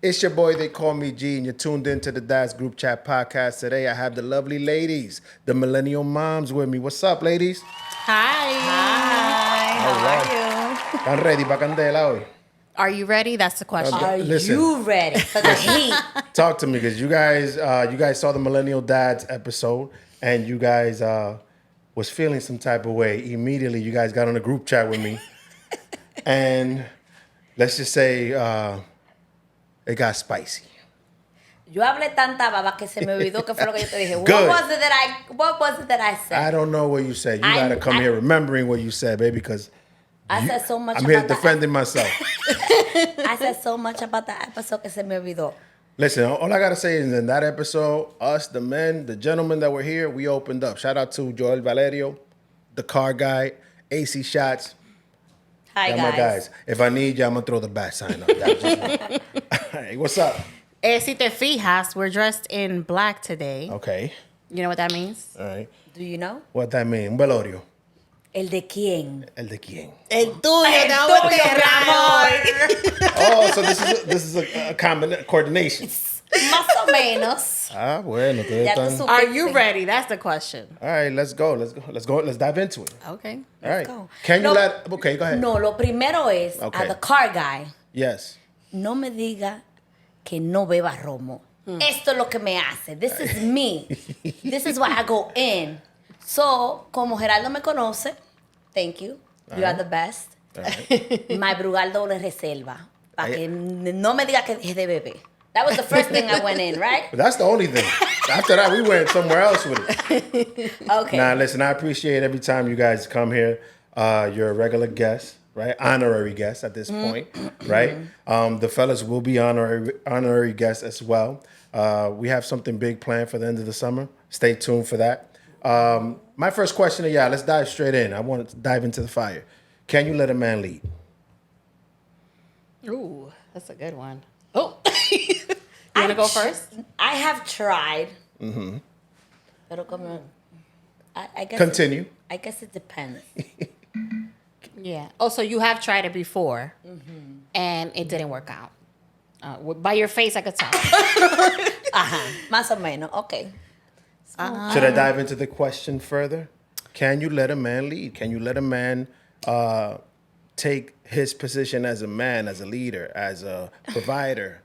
It's your boy, they call me G, and you're tuned into the Dad's Group Chat podcast. Today, I have the lovely ladies, the Millennial moms with me. What's up, ladies? Hi. Hi, how are you? ¿Están ready para candela hoy? Are you ready? That's the question. Are Listen. you ready for the heat? Talk to me, because you guys saw the Millennial Dads episode, and you guys was feeling some type of way. Immediately, you guys got on a group chat with me, and let's just say it got spicy. Yo hablé tanta baba que se me olvidó que fue lo que yo te dije. Good. What was it that I said? I don't know what you said. You got to come here remembering what you said, baby, because I said so much I'm here about defending myself. I said so much about that episode que se me olvidó. Listen, all I got to say is in that episode, us, the men, the gentlemen that were here, we opened up. Shout out to Joel Valerio, the car guy, AC Shots. Hi, Y'all guys. my guys. If I need you, I'm going to throw the bat sign up. Hey, what's up? Si te fijas, we're dressed in black today. Okay. You know what that means? All right. Do you know? What that mean? Un velorio. ¿El de quién? El de quién? El tuyo, El tuyo, mi amor. Oh, so this is a coordination. Más o menos. Ah, bueno. ustedes Ya tú están- supiste. Are you ready? That's the question. All right, let's go. Let's dive into it. Okay. All right. go. Can you No. Okay, go ahead. No, lo primero es Okay. a the car guy. Yes. No me diga que no beba romo. Esto es lo que me hace. This is me. This is why I go in. So, como Geraldo me conoce, thank you. You are the best. All right. My Brugal doble reserva. Para que no me diga que deje de beber. That was the first thing I went in, right? But that's the only thing. After that, we went somewhere else with it. Okay. Now, listen, I appreciate every time you guys come here. You're a regular guest, right? Honorary guest at this point, right? The fellas will be honorary guests as well. We have something big planned for the end of the summer. Stay tuned for that. My first question to y'all, let's dive straight in. I want to dive into the fire. Can you let a man lead? Ooh, that's a good one. Oh. You want to go first? I have tried. Pero como, I guess Continue. I guess it depends. Yeah. Oh, so you have tried it before, and it didn't work out. By your face, I could tell. Más o menos. Okay. Should I dive into the question further? Can you let a man lead? Can you let a man take his position as a man, as a leader, as a provider,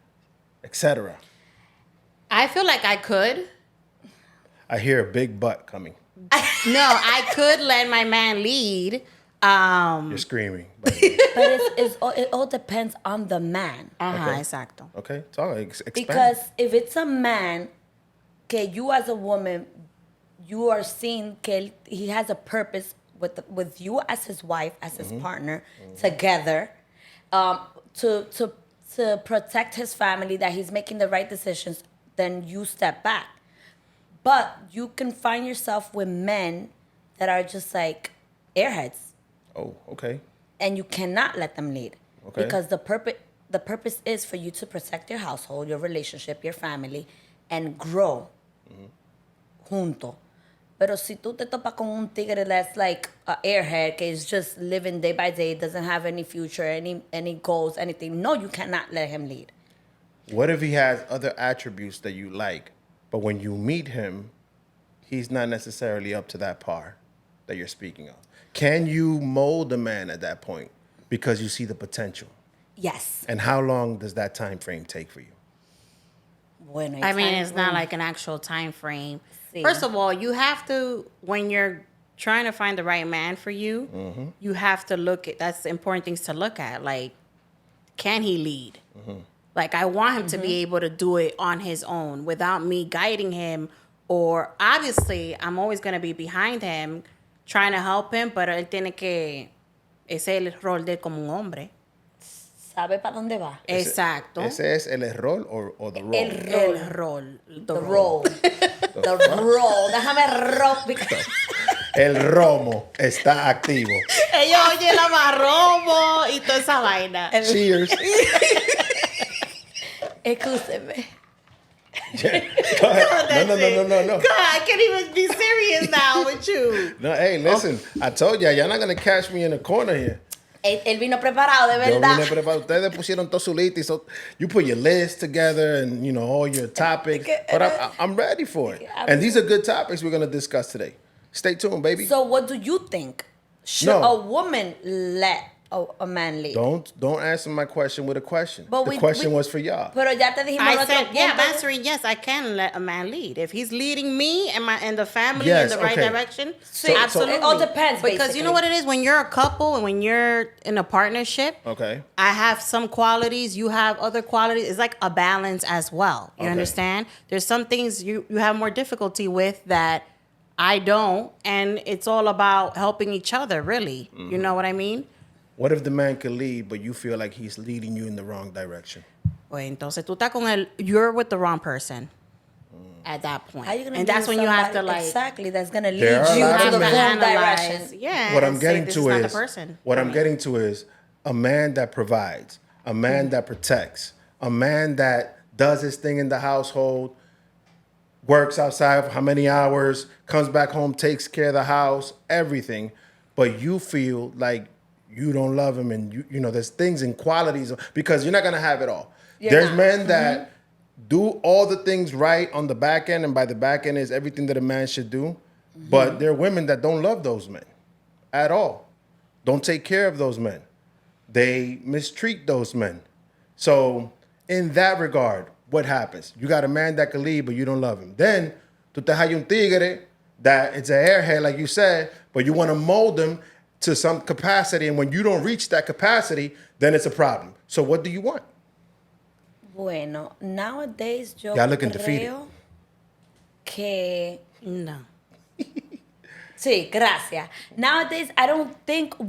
etc.? I feel like I could. I hear a big butt coming. No, I could let my man lead. You're screaming. But, But it all depends on the man. Ajá, Okay. exacto. okay, talk. Expand. Because if it's a man, que you as a woman, you are seeing que he has a purpose with you as his wife, as his partner, together, to protect his family, that he's making the right decisions, then you step back. But you can find yourself with men that are just like airheads, Oh, okay. and you cannot let them lead. Okay. Because the purpose is for you to protect your household, your relationship, your family, and grow junto. Pero si tú te topas con un tigre that's like an airhead, que is just living day by day, doesn't have any future, any goals, anything, no, you cannot let him lead. What if he has other attributes that you like, but when you meet him, he's not necessarily up to that par that you're speaking of? Can you mold a man at that point because you see the potential? Yes. And how long does that time frame take for you? Bueno, I mean, it's it's not like an actual time frame. Sí. First of all, you have to, when you're trying to find the right man for you, you have to look at, that's the important things to look at. Like, can he lead? Like, I want him to be able to do it on his own without me guiding him. Or, obviously, I'm always going to be behind him, trying to help him, pero él tiene que, ese es el rol de él como un hombre. ¿Sabe para dónde va? Exacto. ¿Ese es el error o the role? El rol. The role. The role. Déjame roll. El romo está activo. Ellos oyen la marromo y toda esa vaina. Cheers. Excúseme. Go ahead. No. God, I can't even be serious now with you. No, hey, listen. I told you, you're not going to catch me in a corner here. Él vino preparado, de Yo verdad. vine preparado. Ustedes pusieron todo su list. So you put your list together and, you know, all your topics. But I'm ready for it. And these are good topics we're going to discuss today. Stay tuned, baby. So what do you think? Should No. a woman let a man lead? Don't answer my question with a question. But The question was for y'all. Pero ya te dijimos I nuestro said, yeah, I'm punto. answering yes, I can let a man lead. If he's leading me and the family Yes, in the right okay. direction, So- absolutely. it all depends, Because you know basically. what it is? When you're a couple and when you're in a partnership, Okay. I have some qualities, you have other qualities. It's like a balance as well. You Okay. understand? There's some things you have more difficulty with that I don't, and it's all about helping each other, really. You know what I mean? What if the man could lead, but you feel like he's leading you in the wrong direction? Pues entonces tú estás con you're with the wrong person at that point. How you gonna And be that's with when you have to somebody- like exactly that's gonna lead There are you a lot to of the men. wrong analyze, direction. yeah. What I'm and say, getting this to is not is the person. what for I'm me. getting to is a man that provides, a man that protects, a man that does his thing in the household, works outside for how many hours, comes back home, takes care of the house, everything, but you feel like you don't love him, and you know there's things and qualities because you're not gonna have it all. There's not. men that do all the things right on the back end, and by the back end is everything that a man should do. But there are women that don't love those men at all, don't take care of those men. They mistreat those men. So in that regard, what happens? You got a man that can lead, but you don't love him. Then, tú te hay un tigre that it's an airhead, like you said, but you want to mold them to some capacity, and when you don't reach that capacity, then it's a problem. So what do you want? Bueno, nowadays yo Y'all looking defeated. creo que No. sí, gracias. Nowadays I don't think a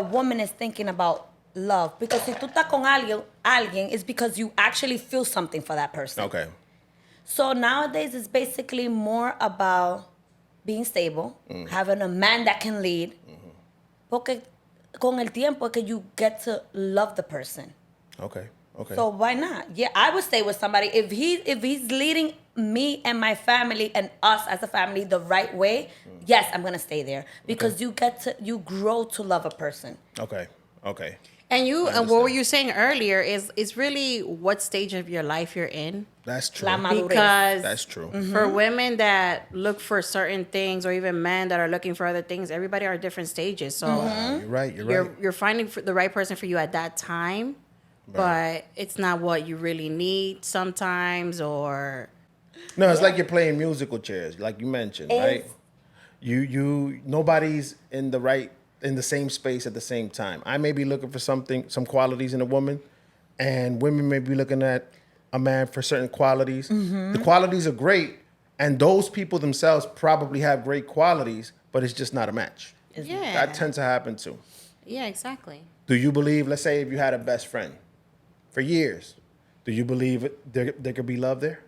woman is thinking about love because si tú estás con alguien it's because you actually feel something for that person. Okay. So nowadays it's basically more about being stable, having a man that can lead. Porque con el tiempo es que you get to love the person. Okay. Okay. So why not? Yeah, I would stay with somebody if he's leading me and my family and us as a family the right way. Yes, I'm gonna stay there because you grow to love a person. Okay. Okay. And I what understand. were you saying earlier is really what stage of your life you're in. That's true. La madurez. Because That's true. for women that look for certain things, or even men that are looking for other things, everybody are at different stages. So You're right. You're right. you're finding the right person for you at that time, but it's not what you really need sometimes. Or No, it's like you're playing musical chairs, like you mentioned, right? Nobody's in the same space at the same time. I may be looking for some qualities in a woman, and women may be looking at a man for certain qualities. The qualities are great, and those people themselves probably have great qualities, but it's just not a match. yeah, That tends to happen too. yeah, exactly. Do you believe, let's say if you had a best friend for years, do you believe there could be love there?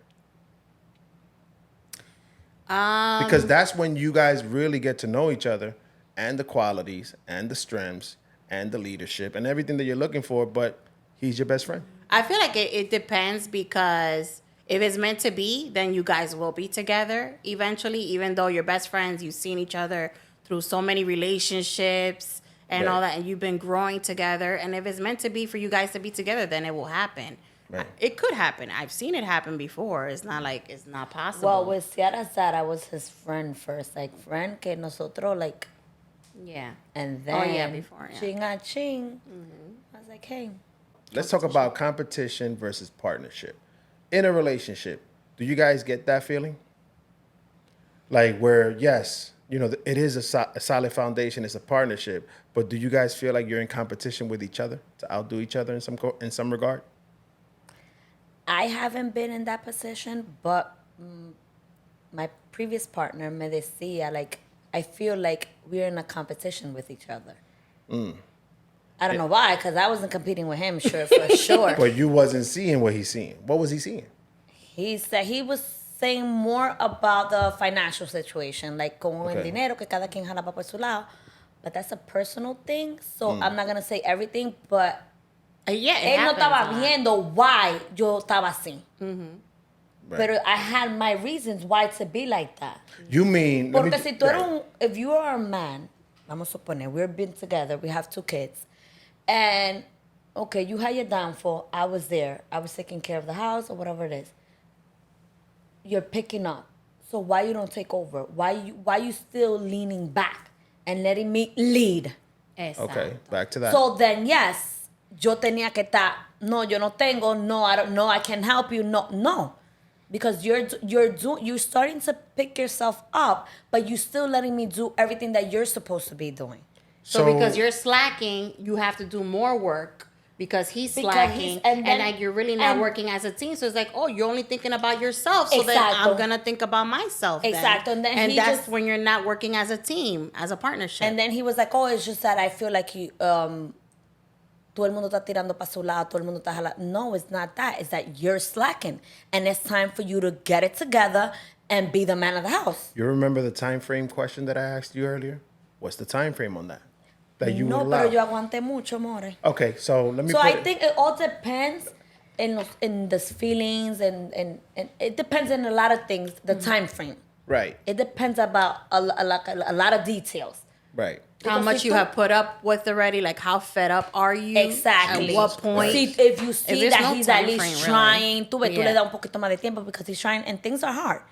Because that's when you guys really get to know each other and the qualities and the strengths and the leadership and everything that you're looking for, but he's your best friend. I feel like it depends because if it's meant to be, then you guys will be together eventually, even though you're best friends, you've seen each other through so many relationships and Right. all that, and you've been growing together. And if it's meant to be for you guys to be together, then it will happen. Right. It could happen. I've seen it happen before. It's not like it's not possible. Well, with Ciara Sara was his friend first, like friend que nosotros like, yeah. and then Oh, yeah, before, yeah. ching a ching. I was like, hey, Let's talk about competition versus partnership. In a relationship, do you guys get that feeling? Like where, yes, you know, it is a solid foundation, it's a partnership, but do you guys feel like you're in competition with each other to outdo each other in some regard? I haven't been in that position, but my previous partner me decía, like, I feel like we're in a competition with each other. I don't know why, because I wasn't competing with him, for sure. But you wasn't seeing what he's seeing. What was he seeing? He said he was saying more about the financial situation, like con el Okay. dinero que cada quien jalaba por su lado. But that's a personal thing, so I'm not gonna say everything, but Yeah, it él no happens estaba a lot. viendo why yo estaba así. Right. But I had my reasons why to be like that. You mean... let me Porque ju- si tú eres right. if you are a man, vamos a suponer, we've been together, we have 2 kids, And okay, you had your downfall. I was there. I was taking care of the house or whatever it is. You're picking up. So why you don't take over? Why you still leaning back and letting me lead? Exacto. Okay, back to that. So then yes, yo tenía que estar. No, yo no tengo. No, I don't know. I can help you. No. Because you're starting to pick yourself up, but you still letting me do everything that you're supposed to be doing. So because you're slacking, you have to do more work because he's slacking, and like you're really not working as a team. So it's like, oh, you're only thinking about yourself. So then I'm gonna think about myself. Exactly, and that's when you're not working as a team, as a partnership. And then he was like, oh, it's just that I feel like you. Todo el mundo está tirando para su lado, todo el mundo está jalando. No, it's not that. It's that you're slacking. And it's time for you to get it together and be the man of the house. You remember the time frame question that I asked you earlier? What's the time frame on that? That you would No, allow? pero yo aguanté mucho, more. Okay, so let me So put I think it all depends in the feelings and it depends on a lot of things, the time frame. Right, It depends about a lot of details. right. How much you have put up with already, like how fed up are you? Exactly. At what point? See, if you see there's that no he's at time least frame, really. trying, tú ves, tú le Yeah. das un poquito más de tiempo because he's trying and things are hard.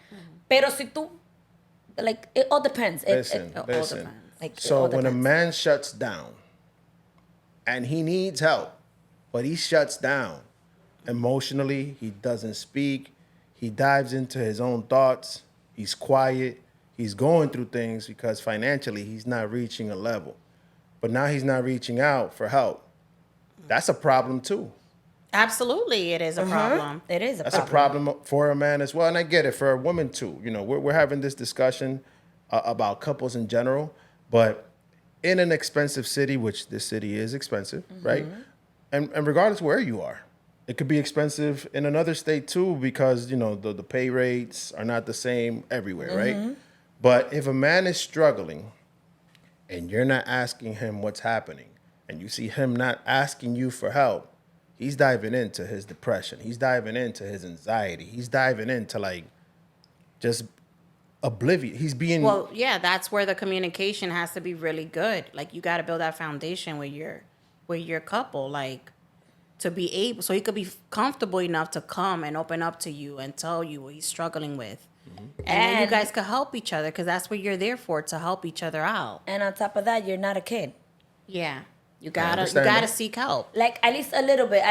Pero si tú, like, it all depends. Listen, all listen. depends. Like, it So all when a depends. man shuts down and he needs help, but he shuts down emotionally, he doesn't speak, he dives into his own thoughts, he's quiet, he's going through things because financially he's not reaching a level. But now he's not reaching out for help. That's a problem too. Absolutely, it is a problem. It is a That's problem. a problem for a man as well, and I get it for a woman too. You know, we're having this discussion about couples in general, but in an expensive city, which this city is expensive, right? And regardless where you are, it could be expensive in another state too because you know the pay rates are not the same everywhere, right? But if a man is struggling and you're not asking him what's happening, and you see him not asking you for help, he's diving into his depression. He's diving into his anxiety. He's diving into like just oblivion. He's being Well, yeah, that's where the communication has to be really good. Like you got to build that foundation with your couple, like to be able, so he could be comfortable enough to come and open up to you and tell you what he's struggling with, and then you guys could help each other because that's what you're there for, to help each other out. And on top of that, you're not a kid. Yeah, you gotta understand that. seek help. Like, at least a little bit.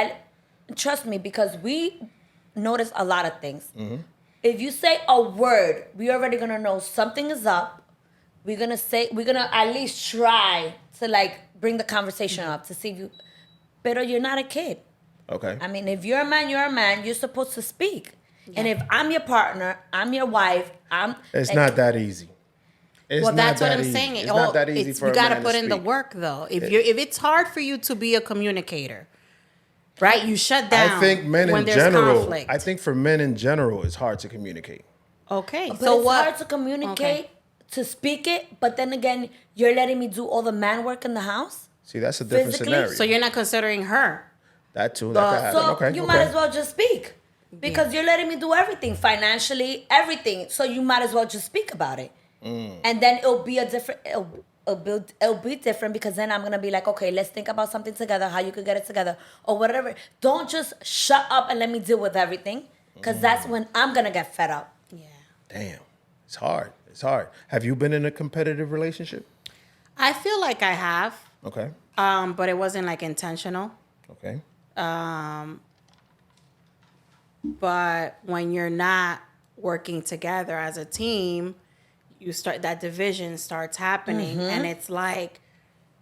Trust me, because we notice a lot of things. If you say a word, we already gonna know something is up. We're gonna at least try to like bring the conversation up to see if you. Pero you're not a kid. okay. I mean, if you're a man, you're a man. You're supposed to speak. And if I'm your partner, I'm your wife. It's like, not that easy. It's Well, not that's what that I'm easy. saying. It's not that easy for you a got to man put in the speak. work though. If it's hard for you to be a communicator, right? You shut down. I think men when in there's general. conflict. I think for men in general, it's hard to communicate. Okay, But so it's what? hard to communicate, to speak it, but then again, you're letting me do all the man work in the house. See, that's a different Physically, scenario. So you're not considering her. that too. That could happen. So Okay. you okay. might as well just speak. Because you're letting me do everything, financially, everything. So you might as well just speak about it. And then it'll be it'll be different because then I'm gonna be like, okay, let's think about something together, how you could get it together, or whatever. Don't just shut up and let me deal with everything. Because that's when I'm gonna get fed up. Yeah. Damn, it's hard. It's hard. Have you been in a competitive relationship? I feel like I have, Okay. but it wasn't like intentional. Okay. But when you're not working together as a team, that division starts happening, and it's like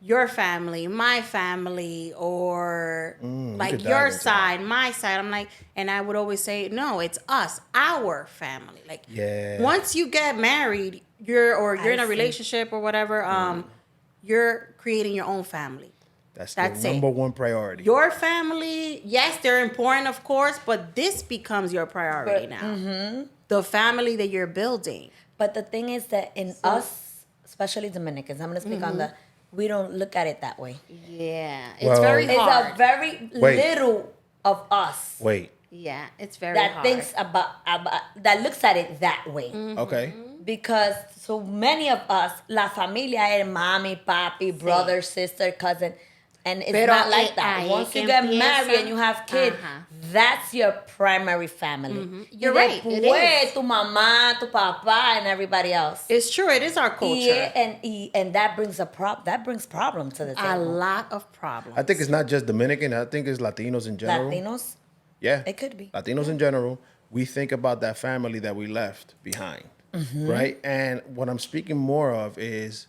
your family, my family, or like could dive your into side, my side. I'm like, and I would always say, no, it's us, our family. Like, Yeah. once you get married, you're in a see. relationship or whatever, you're creating your own family. That's That's the it. number one priority. Your family, yes, they're important, of course, but this becomes your priority now. The family that you're building. But the thing is that in us, especially Dominicans, I'm gonna speak on we don't look at it that way. Yeah, it's Well- very It's hard. a very Wait. little of us Wait. Yeah, it's very that hard. thinks about that looks at it that way. Okay. Because so many of us, la familia es mommy, papi, brother, sister, cousin. And it's Pero not like that. ahí Once que you get empieza. married and you have kids, Ajá. that's your primary family. You're Y right, it después, is. tu mamá, tu papá, and everybody else. It's true. It is our culture. And that brings that brings problem to the A table. lot of problems. I think it's not just Dominican. I think it's Latinos in general. Latinos, Yeah. it could be. Latinos in general, we think about that family that we left behind, right? And what I'm speaking more of is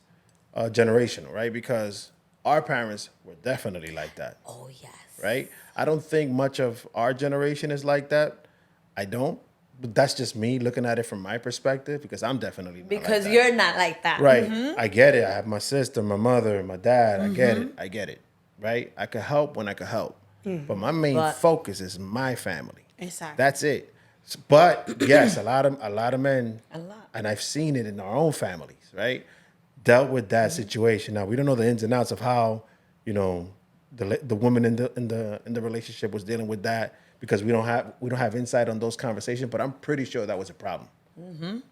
generational, right? Because our parents were definitely like that, Oh yes. right? I don't think much of our generation is like that. I don't. But that's just me looking at it from my perspective because I'm definitely not Because like that. you're not like that. Right. I get it. I have my sister, my mother, my dad. I get it. I get it. Right. I could help when I could help. But my main But- focus is my family. Exactly. That's it. But yes, a lot of men, A lot. and I've seen it in our own families, right? Dealt with that situation. Now we don't know the ins and outs of how, the woman in the relationship was dealing with that because we don't have insight on those conversations. But I'm pretty sure that was a problem.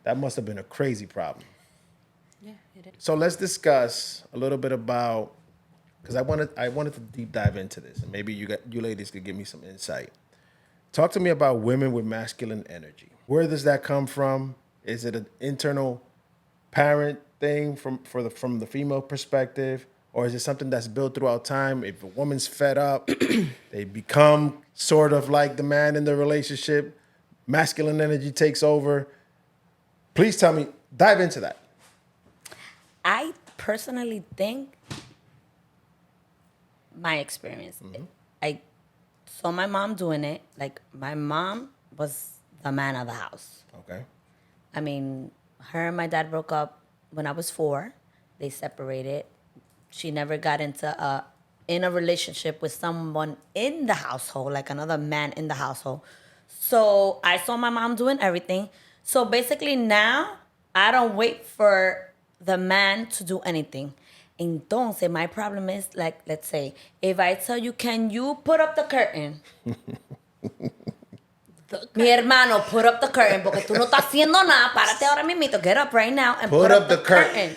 That must have been a crazy problem. Yeah, it is. So let's discuss a little bit about because I wanted to deep dive into this, and maybe you ladies could give me some insight. Talk to me about women with masculine energy. Where does that come from? Is it an internal parent thing from the female perspective, or is it something that's built throughout time? If a woman's fed up, they become sort of like the man in the relationship. Masculine energy takes over. Please tell me, dive into that. I personally think my experience. I saw my mom doing it. Like my mom was the man of the house. Okay. I mean, her and my dad broke up when I was 4. They separated. She never got in a relationship with someone in the household, like another man in the household. So I saw my mom doing everything. So basically now, I don't wait for the man to do anything. Entonces, my problem is, like, let's say, if I tell you, can you put up the curtain? Mi hermano, put up the curtain, porque tú no estás haciendo nada. Párate ahora mismito. Get up right now and put up the curtain.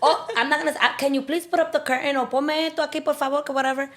Oh, I'm not gonna. Can you please put up the curtain? Or ponme esto aquí, por favor, que whatever.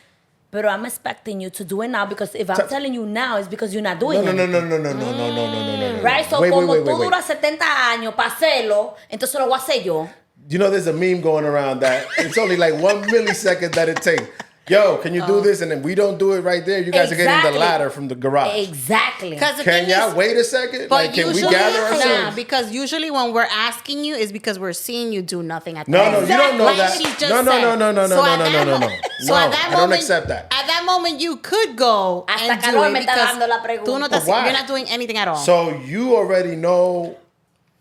But I'm expecting you to do it now because if I'm telling you now, it's because you're not doing it. No. Right? So, Wait. como tú duras 70 años para hacerlo, entonces lo voy a hacer yo. You know, there's a meme going around that it's only like 1 millisecond that it takes. Yo, can you do this? And then we don't do it right there. You guys are getting the Exactly. ladder from the garage. Exactly. Because the Can thing y'all is, wait a second? but Like, can we usually, gather ourselves? because usually when we're asking you is because we're seeing you do nothing at the No, moment. you don't know Like that. she's just No. said. So at that No. mo- So No, at that I don't moment, accept that. At that moment, you could go Hasta and do calor it me está because dando la pregunta. tú no But estás, why? you're not doing anything at all. So you already know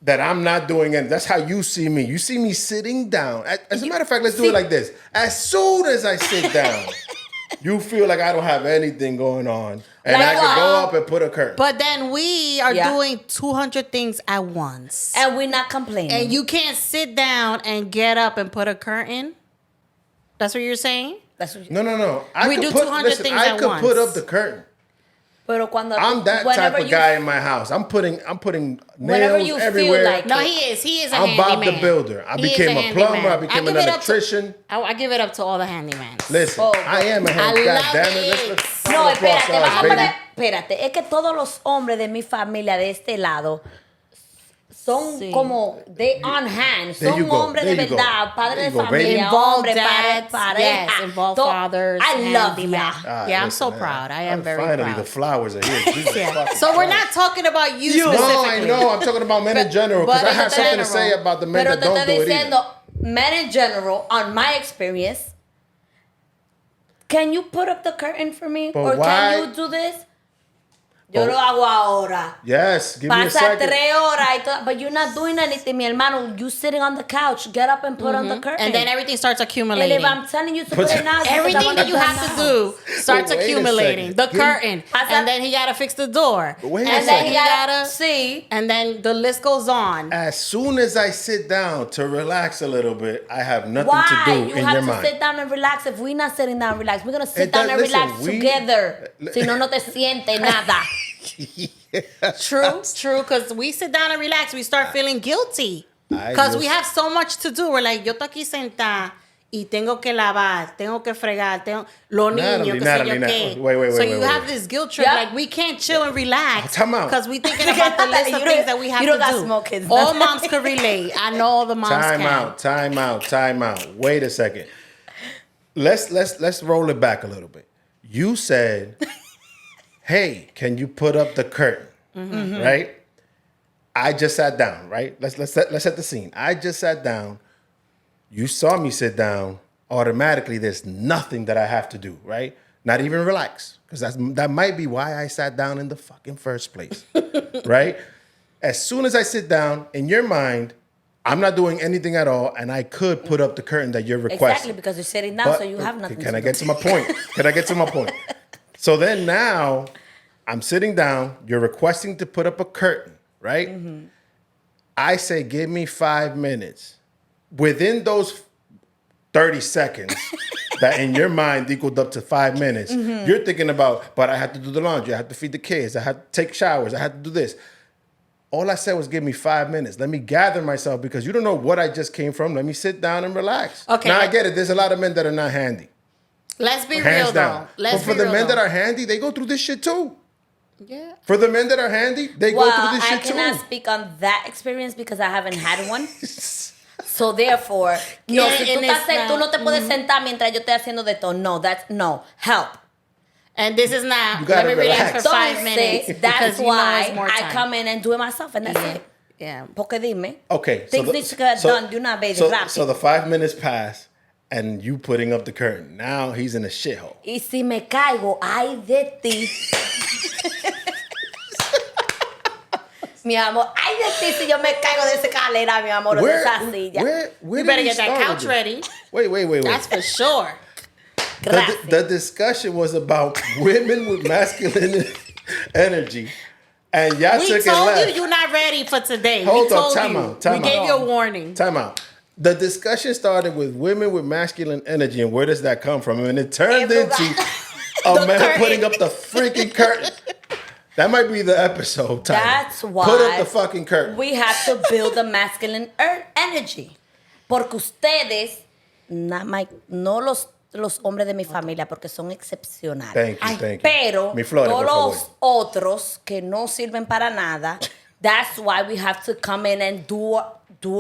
that I'm not doing it. That's how you see me. You see me sitting down. As a matter of fact, let's do it like this. As soon as I sit down, you feel like I don't have anything going on. And Like I can go what? up and put a curtain. But then we are Yeah. doing 200 things at once. And we're not complaining. And you can't sit down and get up and put a curtain? That's what you're saying? That's what you, No. I We could do put, 200 listen, things I at could once. put up the curtain. Pero cuando I'm that whenever type of you- guy in my house. I'm putting Whenever nails you feel everywhere. like- No, he is. He is a I'm handyman. Bob the Builder. I He is became a plumber. handyman. I became an give it up to- electrician. I give it up to all the handyman. Listen, Oh, I am a hand. I God love damn it. it. Let's No, round of applause, espérate, vamos a baby. poner, espérate. Es que todos los hombres de mi familia de este lado son Sí. como they on hand, There you son go, hombres de there you go. verdad, padres There de you go, baby. familia, Involved hombres, dads, pareja. yes, involved fathers, I love handyman. ya. Yeah, I'm so proud. I am very Finally, proud. the flowers are here. Jesus Yeah. fucking So we're Christ. not talking about you No, I specifically. know. I'm talking about men in general because but I in have something to general. say about the men Pero that te don't estoy do it diciendo, either. men in general, on my experience, can you put up the curtain for me? But Or why- can you do this? Yo But- lo hago ahora. Yes, give me a Pasa second. 3 horas y todo, but you're not doing anything, mi hermano. You sitting on the couch, get up and put on the curtain. And then everything starts And accumulating. if I'm telling you to put it now, it's because I Everything wanna that you do it have to now. do starts But wait a accumulating. second. The Give- curtain. Pasa- And then he gotta fix the door. But wait a and And then then second. you he gotta gotta see. and then the list goes on. As soon as I sit down to relax a little bit, I have nothing Why? to do You in your have to mind. sit down and relax. If we're not sitting down and relax, we're gonna sit It down does- and listen, relax we- together. Si no, no te siente nada. True, because we sit down and relax, we start feeling guilty. Ay, Because Dios. we have so much to do. We're like, yo estoy aquí sentada y tengo que lavar, tengo que fregar, los niños, Natalie, wait, so you wait. have this guilt trip, like we can't chill and relax Time out. because we thinking about the list of things that we have to do. You don't got small kids. All moms could relate. I know all the moms Time out. Wait a second. Let's roll it back a little bit. You said, "Hey, can you put up the curtain?" Mm-hmm. Right? I just sat down. Right? Let's set the scene. I just sat down. You saw me sit down. Automatically, there's nothing that I have to do. Right? Not even relax, because that might be why I sat down in the fucking first place. Right? As soon as I sit down, in your mind, I'm not doing anything at all, and I could put up the curtain that you're requesting. Exactly, because you're sitting down, so you have nothing Can I get to my point? So then now, I'm sitting down, you're requesting to put up a curtain, right? Mm-hmm. I say, give me 5 minutes. Within those 30 seconds, that in your mind equaled up to 5 minutes, mm-hmm. you're thinking about, but I have to do the laundry, I have to feed the kids, I have to take showers, I have to do this. All I said was give me 5 minutes. Let me gather myself, because you don't know what I just came from. Let me sit down and relax. Okay. Now I get it. There's a lot of men that are not handy. Let's be Hands real down. though. But for the men that are handy, they go through this shit too. Yeah. For the men that are handy, they go through this shit too. I cannot speak on that experience because I haven't had one. So therefore, no, si tú no te puedes sentar mientras yo estoy haciendo de todo. No, help. And this is not, you gotta let me relax for Don't 5 minutes. That's why more I come in and do it myself, and that's it. Yeah. Porque dime. Okay. Things need to get done de una vez, rápido. So the 5 minutes pass, and you putting up the curtain. Now he's in a shithole. Y si me caigo, ay de ti. Mi amor, ay de ti si yo me caigo de esa escalera, mi amor, o de esa silla. Where you better get that couch ready. Wait. That's for sure. The discussion was about women with masculine energy, and y'all we took it told left. you you're not ready for today. Hold we on, told time you. out. We gave you a warning. Time out. The discussion started with women with masculine energy, and where does that come from? And it turned into a man curtain. putting up the freaking curtain. That might be the episode title. That's why put up the fucking curtain. We have to build the masculine energy. Porque ustedes, no los hombres de mi familia, porque son excepcionales. Thank you. Pero Mi Flores, todos por favor. los otros que no sirven para nada, that's why we have to come in and do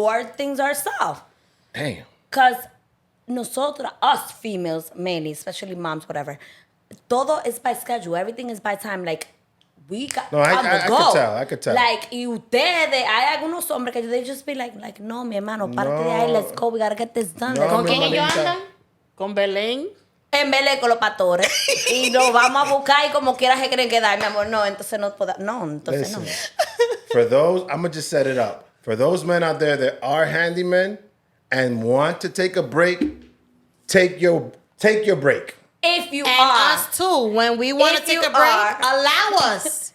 our things ourselves. Damn. Because nosotros, us females mainly, especially moms, whatever, todo is by schedule. Everything is by time. Like, we got on the go. I could tell. Like, y ustedes, hay algunos hombres que they just be like, no, mi hermano, parte de ahí, let's go, we gotta get this done. No, ¿Con mi quién ellos hermanita. andan? ¿Con Belén? En Belén con los pastores. Y nos vamos a buscar y como quiera se quieren quedar, mi amor. No, entonces no puedo. No, entonces Listen, no. for those, I'm going to just set it up. For those men out there that are handymen and want to take a break, take your break. If you And are. us too. When we want to If take you a break, are. allow us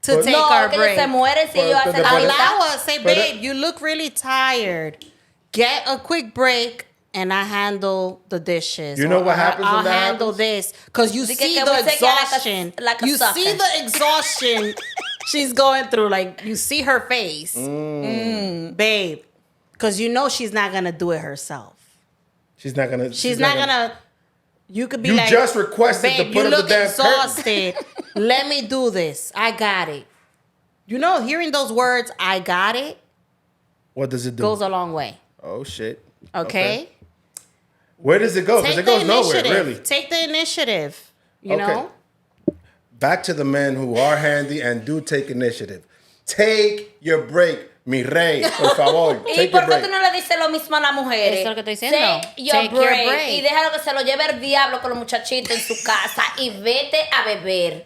to take No, our que break. se muere si ellos hacen la Allow mitad. us. Say, But babe, you look really tired. Get a quick break. And I handle the dishes. You know Or what happens I'll when that handle happens? this. Because you Di see que the we take it like a- exhaustion. like a You sucker. see the exhaustion she's going through. Like, you see her face. Babe. Because you know she's not going to do it herself. She's not going to. She's not going to. You could be You like, just requested to babe, put you up the look damn exhausted. Let me do this. I got it. You know, hearing those words, I got it, What does it do? goes a long way. Oh, shit. Okay? Where does it go? Because Take it the goes nowhere, initiative. really. Take the initiative. You know? Back to the men who are handy and do take initiative. Take your break, mi rey, por favor. ¿Y Take por your qué tú break. no le dices lo mismo a las mujeres? Eso es lo que estoy diciendo. Take your Take your break. break. Y déjalo que se lo lleve el diablo con los muchachitos en su casa y vete a beber.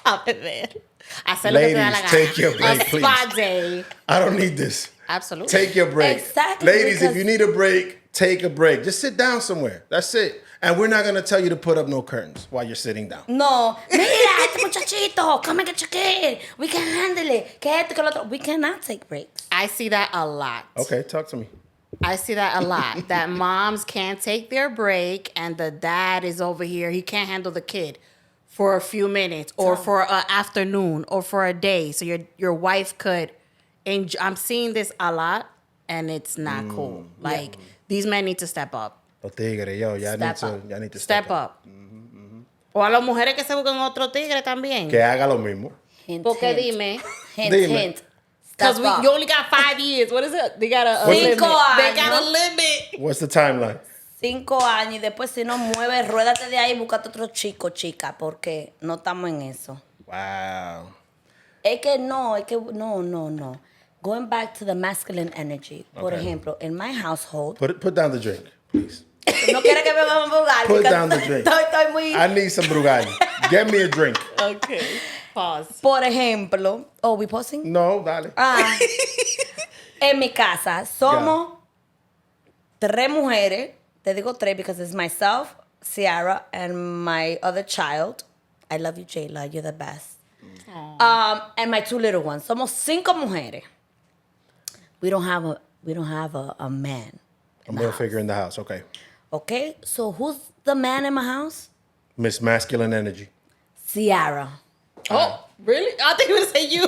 A beber. Hacer lo que te da la Ladies, gana. take your break, A please. spa day. I don't need this. Absolutely. Take your break. Exactly, Ladies, if because- you need a break, take a break. Just sit down somewhere. That's it. And we're not going to tell you to put up no curtains while you're sitting down. No, mira, este muchachito, come and get your kid. We can handle it. Que esto, que lo otro. We cannot take breaks. I see that a lot. Okay, talk to me. I see that a lot. That moms can't take their break and the dad is over here. He can't handle the kid for a few minutes or for an afternoon or for a day. So your wife could enjoy. I'm seeing this a lot and it's not cool. Like these men need to step up. Los tigres, yo, y'all need to Step up. O a las mujeres que se buscan otro tigre también. Que haga lo mismo. Hint, Porque hint. dime. Hint, Dime. hint. Because Step up. you only got 5 years. What is it? They got a limit. Cinco They got a años. limit. What's the timeline? 5 años y después si no mueves, ruédate de ahí y búscate otro chico, chica, porque no estamos en eso. Wow. Es que no. Going back to the masculine energy. Por Okay. ejemplo, in my household, Put down the drink, please. no quiere que me vamos a jugar. Put down the drink. Estoy muy... I need some Brugal. Get me a drink. Okay. Pause. Por ejemplo, we pausing? No, dale. En mi casa somos 3 mujeres. Te digo 3 because it's myself, Ciara, and my other child. I love you, Jayla. You're the best. And my 2 little ones. Somos 5 mujeres. We don't have a man. A male figure in the house. Okay. Okay? So who's the man in my house? Miss Masculine Energy. Ciara. Oh, really? I think you would say you.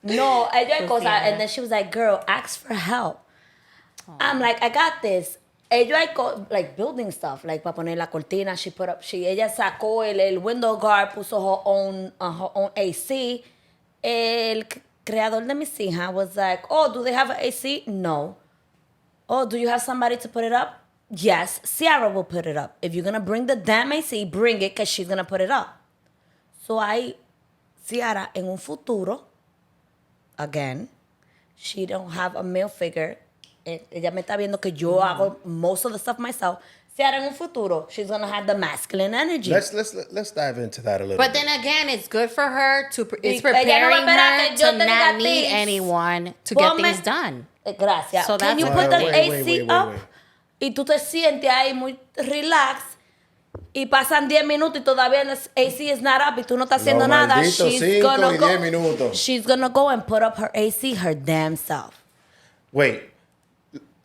No, ella hay cosas. Ciara. And then she was like, girl, ask for help. I'm like, I got this. Ella hay like building stuff, like para poner la cortina, ella sacó el window guard, puso her own AC. El creador de mis hijas was like, oh, do they have an AC? No. Oh, do you have somebody to put it up? Yes, Ciara will put it up. If you're gonna bring the damn AC, bring it, because she's gonna put it up. So Ciara, en un futuro, again, she don't have a male figure. Ella me está viendo que yo hago most of the stuff myself. Ciara, en un futuro, she's gonna have the masculine energy. Let's dive into that a little But bit. then again, it's good for her to. It's Ella no va a preparing esperar her que yo to te diga not a need ti, anyone to get ponme- things done. Gracias. So Can that's you why- put the Wait, AC up? Y tú te sientes ahí muy relax. Y pasan 10 minutos y todavía el AC is not up y tú no estás haciendo Los nada. malditos 5 y 10 minutos. She's gonna go and put up her AC her damn self. Wait.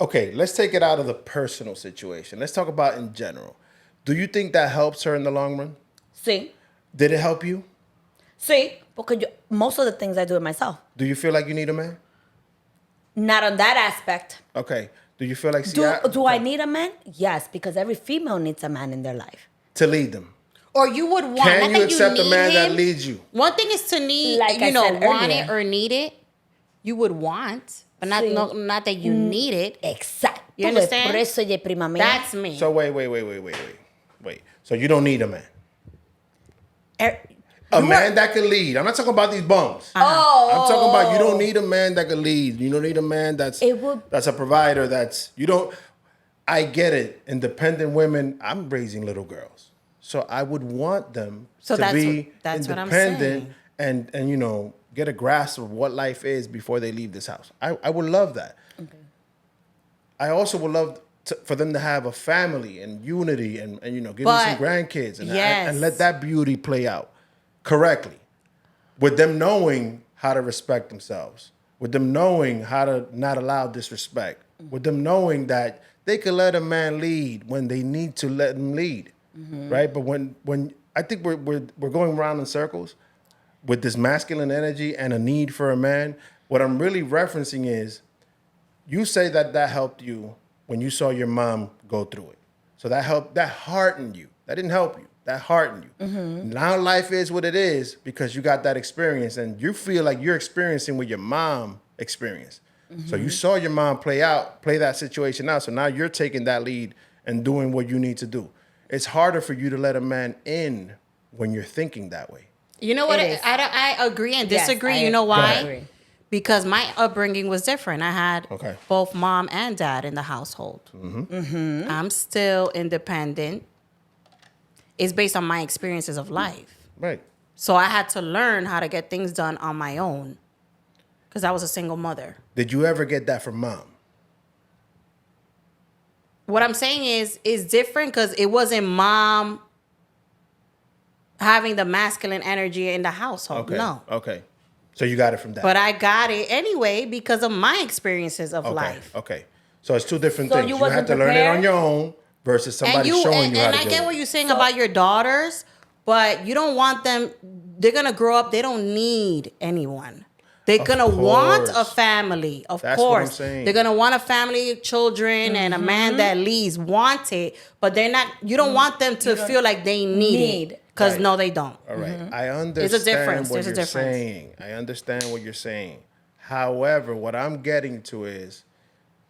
Okay, let's take it out of the personal situation. Let's talk about in general. Do you think that helps her in the long run? Sí. Did it help you? Sí. Porque most of the things I do it myself. Do you feel like you need a man? Not on that aspect. Okay. Do you feel like Do I need a man? Yes, because every female needs a man in their life. to lead them? Or you would want. Can not you that accept a need man that him. leads you? One thing is to need, Like I said want earlier. it or need it. You would want, but not Sí. not that you need it. Exacto. You understand? Por eso ella es prima mía. That's me. So wait. So you don't need a man. A man that can lead. I'm not talking about these bums. Oh. I'm talking about you don't need a man that can lead. You don't need a man that's a provider. I get it. Independent women. I'm raising little girls, so I would want them So to that's be that's what I'm independent saying. and get a grasp of what life is before they leave this house. I would love that. Okay. I also would love for them to have a family and unity and give me some But, grandkids yes. and let that beauty play out correctly, with them knowing how to respect themselves, with them knowing how to not allow disrespect, with them knowing that they can let a man lead when they need to let him lead, right? But when I think we're going around in circles with this masculine energy and a need for a man, what I'm really referencing is you say that helped you when you saw your mom go through it. So that heartened you. That didn't help you. That heartened you. Now life is what it is because you got that experience and you feel like you're experiencing what your mom experienced. So you saw your mom play that situation out. So now you're taking that lead and doing what you need to do. It's harder for you to let a man in when you're thinking that way. You know what? It is. I agree and Yes, disagree. I You know why? agree. Because my upbringing was different. I had Okay. both mom and dad in the household. I'm still independent. It's based on my experiences of life. Right. So I had to learn how to get things done on my own because I was a single mother. Did you ever get that from mom? What I'm saying is it's different because it wasn't mom having the masculine energy in the household. Okay. No. Okay. So you got it from that. But I got it anyway because of my experiences of Okay. life. Okay. So it's two different So things. you You have wasn't to learn it prepared? on your own versus somebody showing you how and to I do get it. what you're saying about your daughters, but you don't want them. They're gonna grow up. They don't need anyone. They're Of gonna want a course. family, of That's what I'm course. saying. They're gonna want a family, children, and a man that leads. Want it, but they're not. You don't want them to feel like they need it. Because Right. no, they don't. All right. I understand There's a difference. what There's a you're difference. saying. I understand what you're saying. However, what I'm getting to is,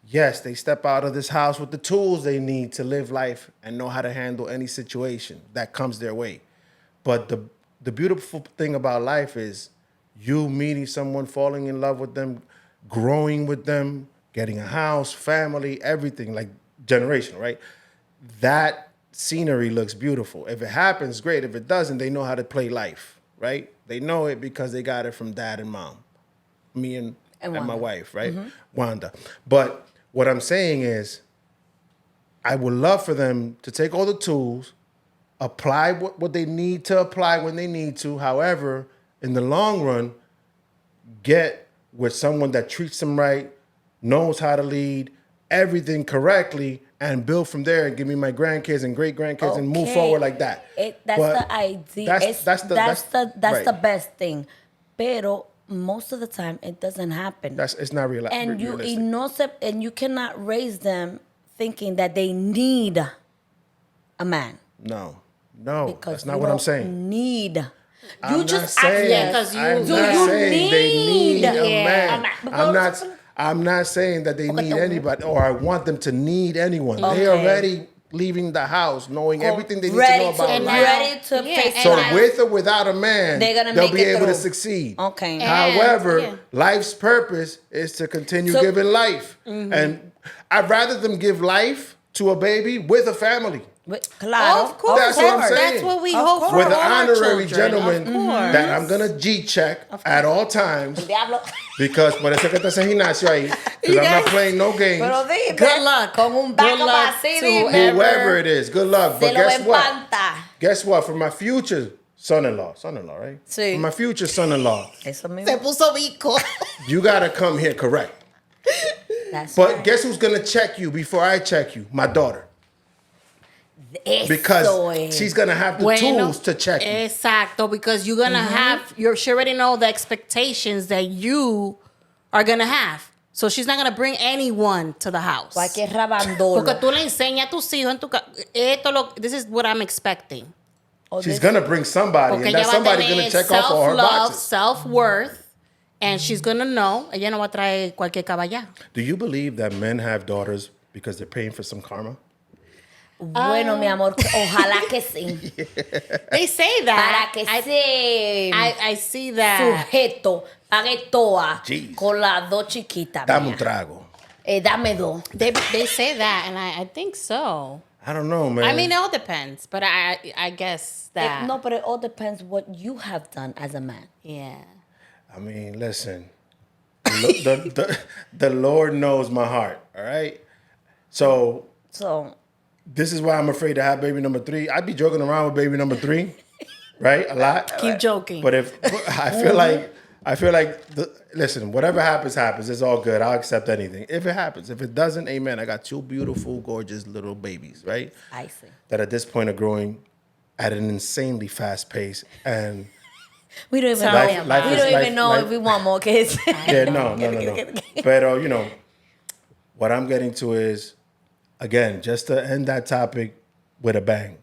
yes, they step out of this house with the tools they need to live life and know how to handle any situation that comes their way. But the beautiful thing about life is you meeting someone, falling in love with them, growing with them, getting a house, family, everything, like generation, right? That scenery looks beautiful. If it happens, great. If it doesn't, they know how to play life, right? They know it because they got it from dad and mom, me and my Wanda. wife, right? Wanda. But what I'm saying is, I would love for them to take all the tools, apply what they need to apply when they need to. However, in the long run, get with someone that treats them right, knows how to lead, everything correctly, and build from there and give me my grandkids and great grandkids and move Okay. forward like that. That's But the idea. That's That's the right. best thing. Pero most of the time it doesn't happen. It's not real. and you realistic. and you cannot raise them thinking that they need a man. No, Because that's not you what I'm don't saying. Need. You I'm just not saying, Yeah, 'cause you- I'm do not you saying they need need a Yeah. man. Because- I'm not saying that they Porque need te- anybody or I want them to need anyone. They Okay. already leaving the house knowing everything they need to ready know about And life. now- ready to Yeah, face and So now- with or without a man, They're gonna they'll make be it able to through. succeed. Okay. However, yeah. life's purpose is to continue So- giving life. And I'd rather them give life to a baby with a family. Claro. Of course, That's what I'm saying. That's what we Of hope for With an all our honorary children, gentleman of course. that I'm gonna G-check at all times. Diablo. Because por eso que estás en gimnasio ahí. Because I'm not playing no games. Pero dime. Good luck. Con un Good backup luck así, to dime. Whoever it is, good luck. Se But lo guess what? empanta. Guess what? For my future son-in-law, right? Sí. For my future son-in-law, Eso mismo. Se puso bico. you gotta come here correct. That's But right. guess who's gonna check you before I check you? My daughter. Eso Because es. she's gonna have the tools to check you. Exacto, because you're gonna have she already know the expectations that you are gonna have. So she's not gonna bring anyone to the house. Cualquier rabandolo. Porque tú le enseñas a tus hijos en tu casa. This is what I'm expecting. O She's de- gonna bring somebody, Porque and ella that va a somebody's tener gonna check off all her self-love, boxes. self-worth, and she's gonna know. Ella no va a traer cualquier caballá. Do you believe that men have daughters because they're paying for some karma? Bueno, mi amor, ojalá que sí. They say Para that. que se I see that. sujeto pague toa Jeez. con las dos chiquitas. Dame un mía. trago. Dame dos. They say that, and I think so. I don't know, man. I mean, it all depends, but I guess that. No, but it all depends what you have done as a man. Yeah. I mean, listen. The Lord knows my heart, all right? So So, this is why I'm afraid to have baby number 3. I'd be joking around with baby number 3, right? A lot. Keep joking. But if I feel like listen, whatever happens, it's all good. I'll accept anything. If it happens, if it doesn't, amen. I got 2 beautiful, gorgeous little babies, right? I see. That at this point are growing at an insanely fast pace, and We don't even Tell know. me about We it. don't even know if we want more kids. yeah, no. But what I'm getting to is, again, just to end that topic with a bang.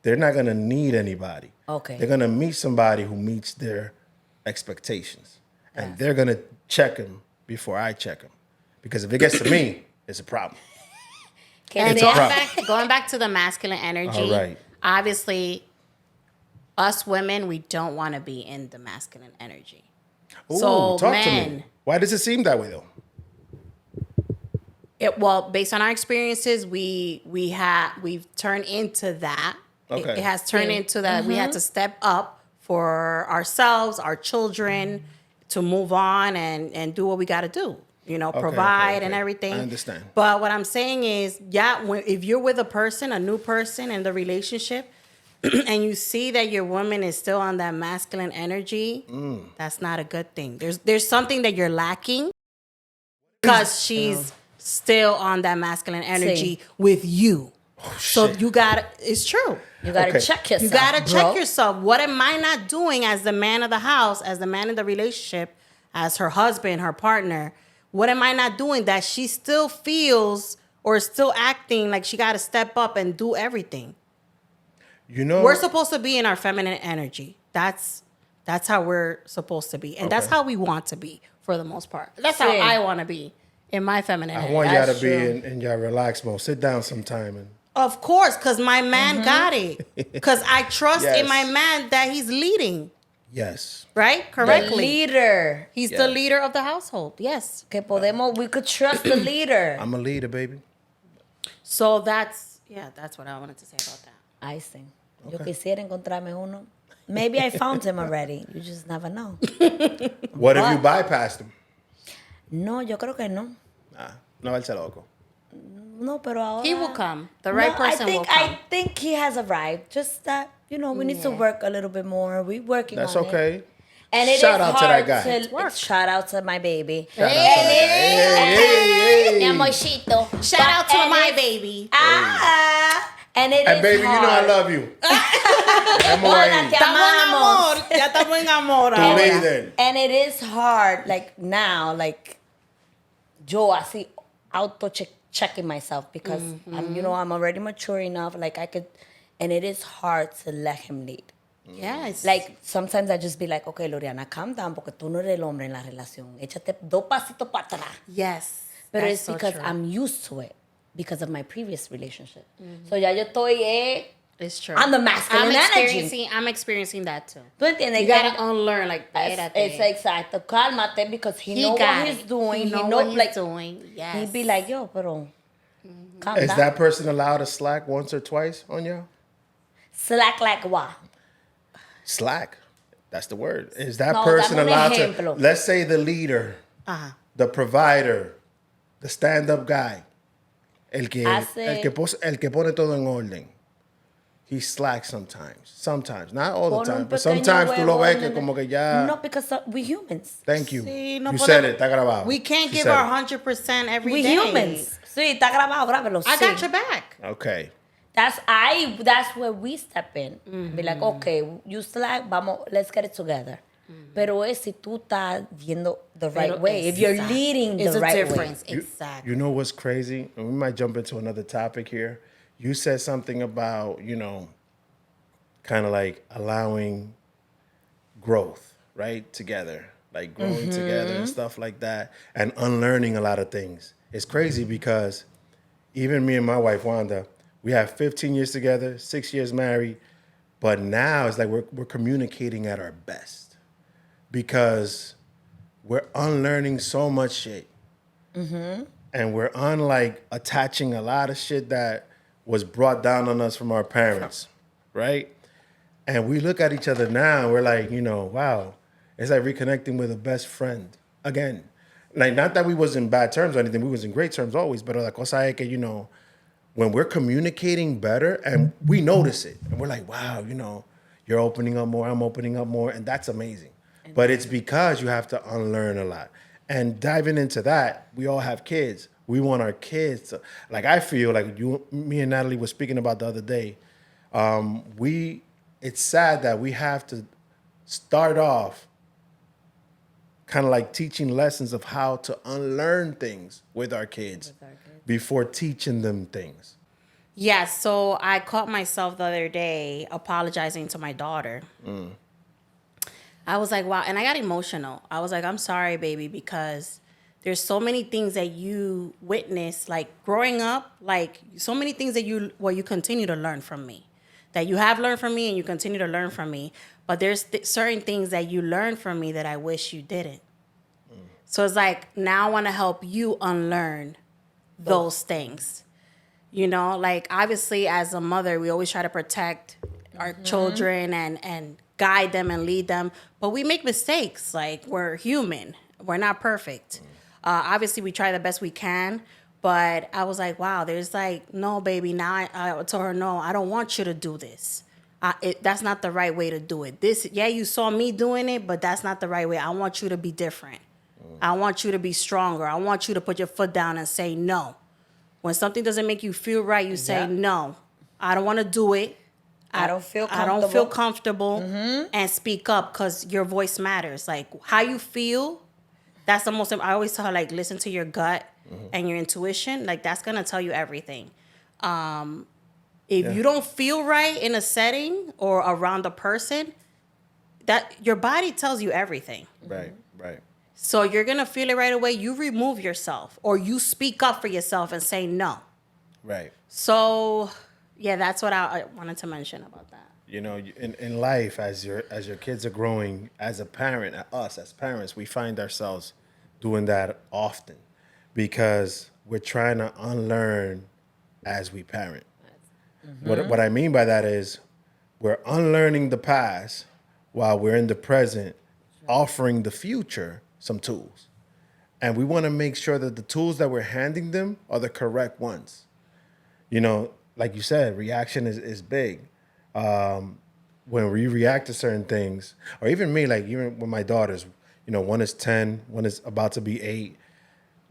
They're not gonna need anybody. Okay. They're gonna meet somebody who meets their expectations, and they're gonna check them before I check them, because if it gets to me, it's a problem. And It's a problem. going back to the masculine energy, All right. obviously, us women, we don't want to be in the masculine energy. Ooh, So, talk to men. me. Why does it seem that way though? Well, based on our experiences, we've turned into that. Okay. It has turned into that. We had to step up for ourselves, our children, to move on and do what we got to do. Provide and okay. everything. I understand. But what I'm saying is, if you're with a person, a new person in the relationship, and you see that your woman is still on that masculine energy, that's not a good thing. There's something that you're lacking because she's still on that masculine energy with you. So shit. you got it's true. You gotta Okay. check yourself. You gotta bro. check yourself. What am I not doing as the man of the house, as the man in the relationship, as her husband, her partner, what am I not doing that she still feels or still acting like she got to step up and do everything? You know, We're supposed to be in our feminine energy. That's how we're supposed to be. And that's Okay. how we want to be for the most part. That's how Sí. I want to be in my feminine I energy. want y'all That's to be true. in y'all relaxed mode. Sit down sometime and Of course, because my man got it. Because I trust in Yes. my man that he's leading, yes. right? The Correctly. leader. He's Yes. the leader of the household. Yes. We could trust the leader. I'm a leader, baby. So that's what I wanted to say about that. I see. Yo quisiera encontrarme uno. Maybe I found him already. You just never know. What if you bypassed him? No, yo creo que no. Nah, no, él se loco. No, pero ahora... He will come. The right person will come. I think he has arrived. Just that, we need to work a little bit more. We're working That's on it. okay. And it Shout is out to that hard guy. to Work. shout out to my baby. Shout out to that guy. Hey, Mi hey. amorcito. Shout out to And my it's- baby. And it Hey, is baby, you know I hard. love you. Vamos Hola, ahí. te Estamos en amamos. amor. Ya estamos en amor Tu ahora. líder. And it is hard, like now, like yo así auto checking myself because I'm already mature enough. Like I could, and it is hard to let him lead. Yes. Like sometimes I just be like, okay, Loriana, calm down, porque tú no eres el hombre en la relación. Échate 2 pasitos para atrás. yes. But That's it's so because true. I'm used to it because of my previous relationship. So ya yo estoy It's true. on the masculine energy. I'm experiencing that too. ¿Tú entiendes? You gotta unlearn like It's espérate. exacto. Cálmate because he know got what he's it. doing. He know know what he's like doing. Yes. he'd be like, yo, pero calm Is down. that person allowed to slack once or twice on you? Slack like what? Slack. That's the word. Is that No, person dame un allowed ejemplo. to, let's say the leader, the provider, the stand-up guy, el que pone todo en orden. He slacks sometimes. Sometimes. Not all the Pon time. un But pequeño sometimes tú lo huevo ves en que el- como que ya... No, because we humans. Thank you. Sí, no You podemos- said it. Está grabado. We can't She give said our it. 100% every We day. humans. Sí, está grabado, grábelo. I sí. got your back. Okay. That's where we step in. Be like, Mm-hmm. okay, you slack, vamos, let's get it together. Pero es si tú estás viendo the right Pero way. If you're exact- leading it's the a right difference. way. Exactly. You know what's crazy? And we might jump into another topic here. You said something about, kind of like allowing growth, right? Together. Like growing together and stuff like that. And unlearning a lot of things. It's crazy because even me and my wife, Wanda, we have 15 years together, 6 years married. But now it's like we're communicating at our best. Because we're unlearning so much shit. And we're attaching a lot of shit that was brought down on us from our parents, right? And we look at each other now and we're like, wow, it's like reconnecting with a best friend again. Like, not that we was in bad terms or anything, we was in great terms always, but la cosa es que, when we're communicating better and we notice it, and we're like, wow, you're opening up more, I'm opening up more, and that's amazing. But it's because you have to unlearn a lot. And diving into that, we all have kids. We want our kids to, like, I feel like me and Natalie were speaking about the other day. It's sad that we have to start off kind of like teaching lessons of how to unlearn things with our kids before teaching them things. Yeah, so I caught myself the other day apologizing to my daughter. I was like, wow, and I got emotional. I was like, I'm sorry, baby, because there's so many things that you witnessed, like growing up, like so many things that you continue to learn from me, that you have learned from me and you continue to learn from me. But there's certain things that you learned from me that I wish you didn't. So it's like, now I want to help you unlearn those things. Like obviously as a mother, we always try to protect our children and guide them and lead them. But we make mistakes. Like, we're human. We're not perfect. Obviously, we try the best we can. But I was like, wow, there's like, no, baby. Now I told her, no, I don't want you to do this. That's not the right way to do it. You saw me doing it, but that's not the right way. I want you to be different. I want you to be stronger. I want you to put your foot down and say no. When something doesn't make you feel right, you say, no, I don't want to do it. I don't feel comfortable and speak up because your voice matters. Like, how you feel That's the most. I always tell her, like, listen to your gut and your intuition. Like, that's gonna tell you everything. If you don't feel right in a setting or around a person, that your body tells you everything. Right. Right. So you're gonna feel it right away. You remove yourself, or you speak up for yourself and say no. Right. So, yeah, that's what I wanted to mention about that. You know, in life, as your kids are growing, as a parent, us as parents, we find ourselves doing that often because we're trying to unlearn as we parent. What I mean by that is we're unlearning the past while we're in the present, offering the future some tools. And we want to make sure that the tools that we're handing them are the correct ones. You know, like you said, reaction is big. When we react to certain things, or even me, like even with my daughters, you know, one is 10, one is about to be 8.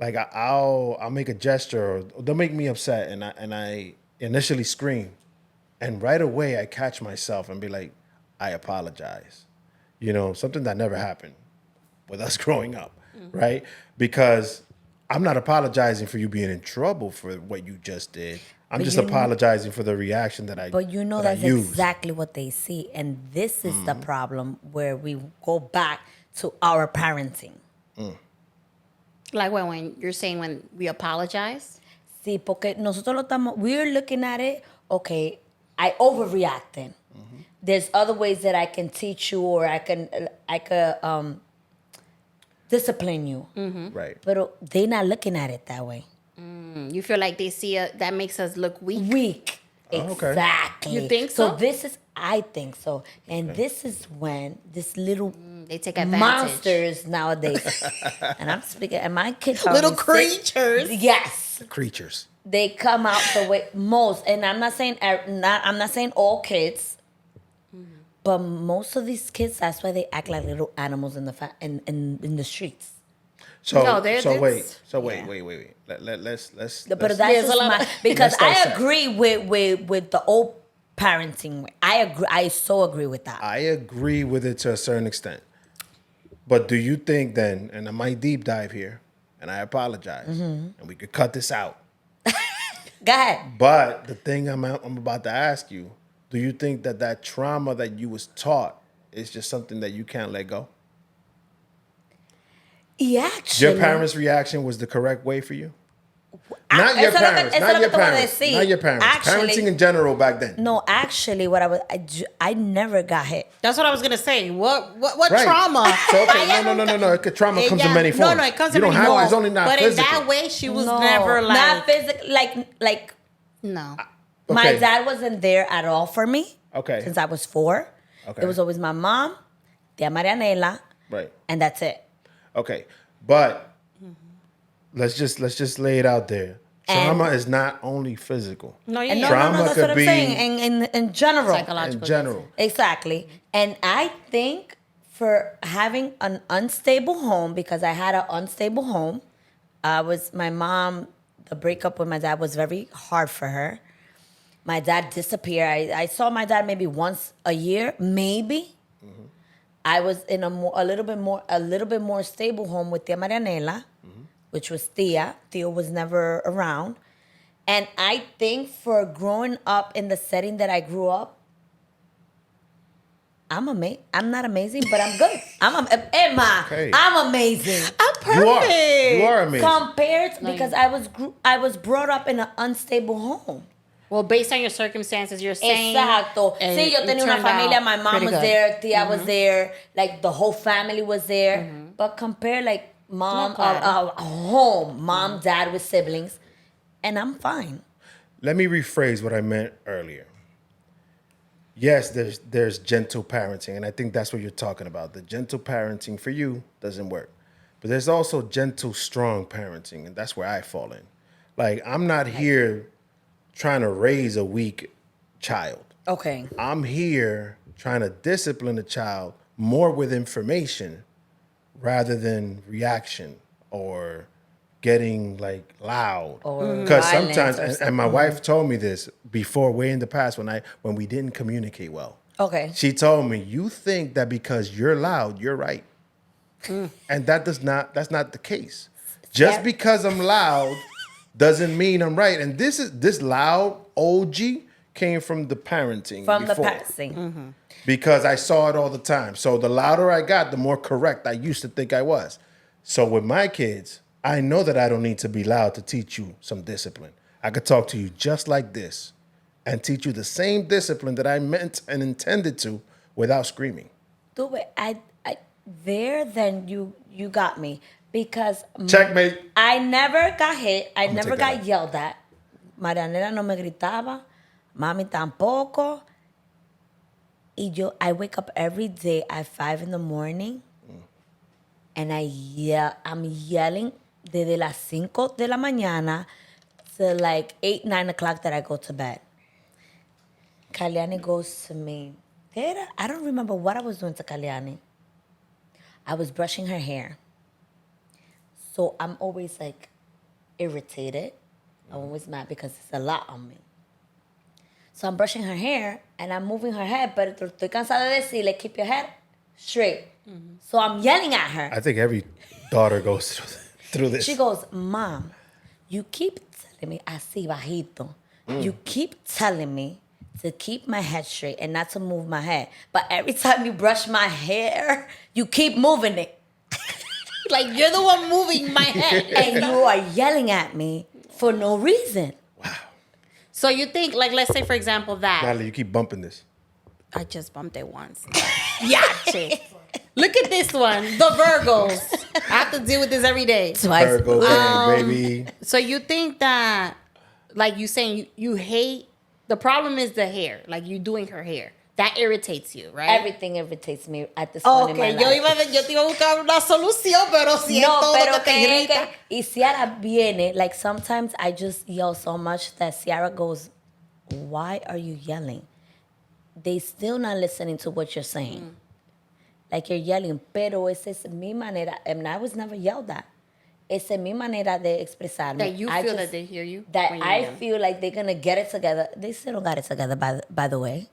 Like I'll make a gesture, or they'll make me upset, and I initially scream, and right away I catch myself and be like, I apologize. You know, something that never happened with us growing up, right? Because I'm not apologizing for you being in trouble for what you just did. I'm But just you know- apologizing for the reaction that I But you know that I that's used. exactly what they see. And this is the problem where we go back to our parenting. Like when you're saying when we apologize. Sí, porque nosotros lo estamos, we're looking at it, okay, I overreacting. There's other ways that I can teach you or I could discipline you. Right. But they're not looking at it that way. You feel like they see that makes us look weak. Weak. Oh, okay. Exactly. You think so? I think so. And this is when this little They take advantage. monsters nowadays, and I'm speaking, and my kids are Little only 6. creatures. Yes. Creatures. They come out the way most, and I'm not saying all kids, but most of these kids. That's why they act like little animals in the streets. So No, wait. yeah. Wait. Let's But let's- that's There's a just lot my, of- because Let's I dissect. agree with the old parenting way. I agree. I so agree with that. I agree with it to a certain extent. But do you think then, and I might deep dive here, and I apologize, and we could cut this out. Go ahead. But the thing I'm about to ask you, do you think that trauma that you was taught is just something that you can't let go? Yeah, actually. Your parents' reaction was the correct way for you? Not your eso es lo que- parents. eso es Not lo your que te voy a parents. decir. Not your parents. Actually- Parenting in general back then. No, actually, what I never got hit. That's what I was gonna say. What Right. trauma? So, okay, no. Trauma comes in many forms. No, it comes you in don't many have forms. It's only not but physical. in that way, she was No, never like not physical. Like no. my Okay. dad wasn't there at all for me. Okay. Since I was 4, Okay. it was always my mom, Tia Marianela, Right. and that's it. Okay. But let's just lay it out there. Trauma is not only physical. No, And yeah. Trauma that's could what I'm be- saying. In general, Psychological. In general. exactly. And I think for having an unstable home, because I had an unstable home, the breakup with my dad was very hard for her. My dad disappeared. I saw my dad maybe once a year, maybe. I was in a little bit more stable home with Tia Marianela, which was Tia. Tia was never around. And I think for growing up in the setting that I grew up, I'm not amazing, but I'm good. Emma, Okay. I'm amazing. I'm perfect. You are amazing. Compared because I was brought up in an unstable home. Well, based on your circumstances, you're saying. Exacto. and Sí, yo it tenía una turned out familia. My mom pretty was good. there. Tia was there. Like the whole family was there. But compare like mom, No, claro. home, mom, dad with siblings, and I'm fine. Let me rephrase what I meant earlier. Yes, there's gentle parenting, and I think that's what you're talking about. The gentle parenting for you doesn't work. But there's also gentle, strong parenting, and that's where I fall in. Like, I'm not here trying to raise a weak child. Okay. I'm here trying to discipline a child more with information rather than reaction or getting like loud. Or Because violence sometimes, or and my wife told me this before, way in the past when we didn't communicate well. Okay. She told me, you think that because you're loud, you're right. And that's not the case. Just because I'm loud doesn't mean I'm right. And this loud OG came from the parenting. From the before. passing. Because I saw it all the time. So the louder I got, the more correct I used to think I was. So with my kids, I know that I don't need to be loud to teach you some discipline. I could talk to you just like this and teach you the same discipline that I meant and intended to without screaming. Do it. Then you got me. Because Checkmate. I never got hit. I never take that got out. yelled at. Marianela no me gritaba. Mami tampoco. I wake up every day at 5 in the morning and I'm yelling desde las 5 de la mañana to like 8, 9 o'clock that I go to bed. Kalyani goes to me. I don't remember what I was doing to Kalyani. I was brushing her hair. So I'm always like irritated. I'm always mad because it's a lot on me. So I'm brushing her hair and I'm moving her head, but estoy cansada de decirle, keep your head straight. So I'm yelling at her. I think every daughter goes through this. She goes, Mom, you keep telling me así bajito. You keep telling me to keep my head straight and not to move my head. But every time you brush my hair, you keep moving it. Like, you're the one moving my head. And you are yelling at me for no reason. So you think, like, let's say, for example, that. Natalie, you keep bumping this. I just bumped it once. Yache. Look at this one. The Virgos. I have to deal with this every day. Twice. Virgo gang, baby. So you think that, like you saying, you hate, the problem is the hair. Like, you doing her hair. That irritates you, right? Everything irritates me at this point in my Okay, life. yo te iba a buscar una solución, pero si es No, todo pero lo que te que es irrita. que, y Ciara viene, like sometimes I just yell so much that Ciara goes, why are you yelling? They still not listening to what you're saying. Like you're yelling, pero esa es mi manera, and I was never yelled at. Esa es mi manera de expresarme. That you I feel just- that they hear you? That when you're I yelling. feel like they're gonna get it together. They still don't got it together, by the way.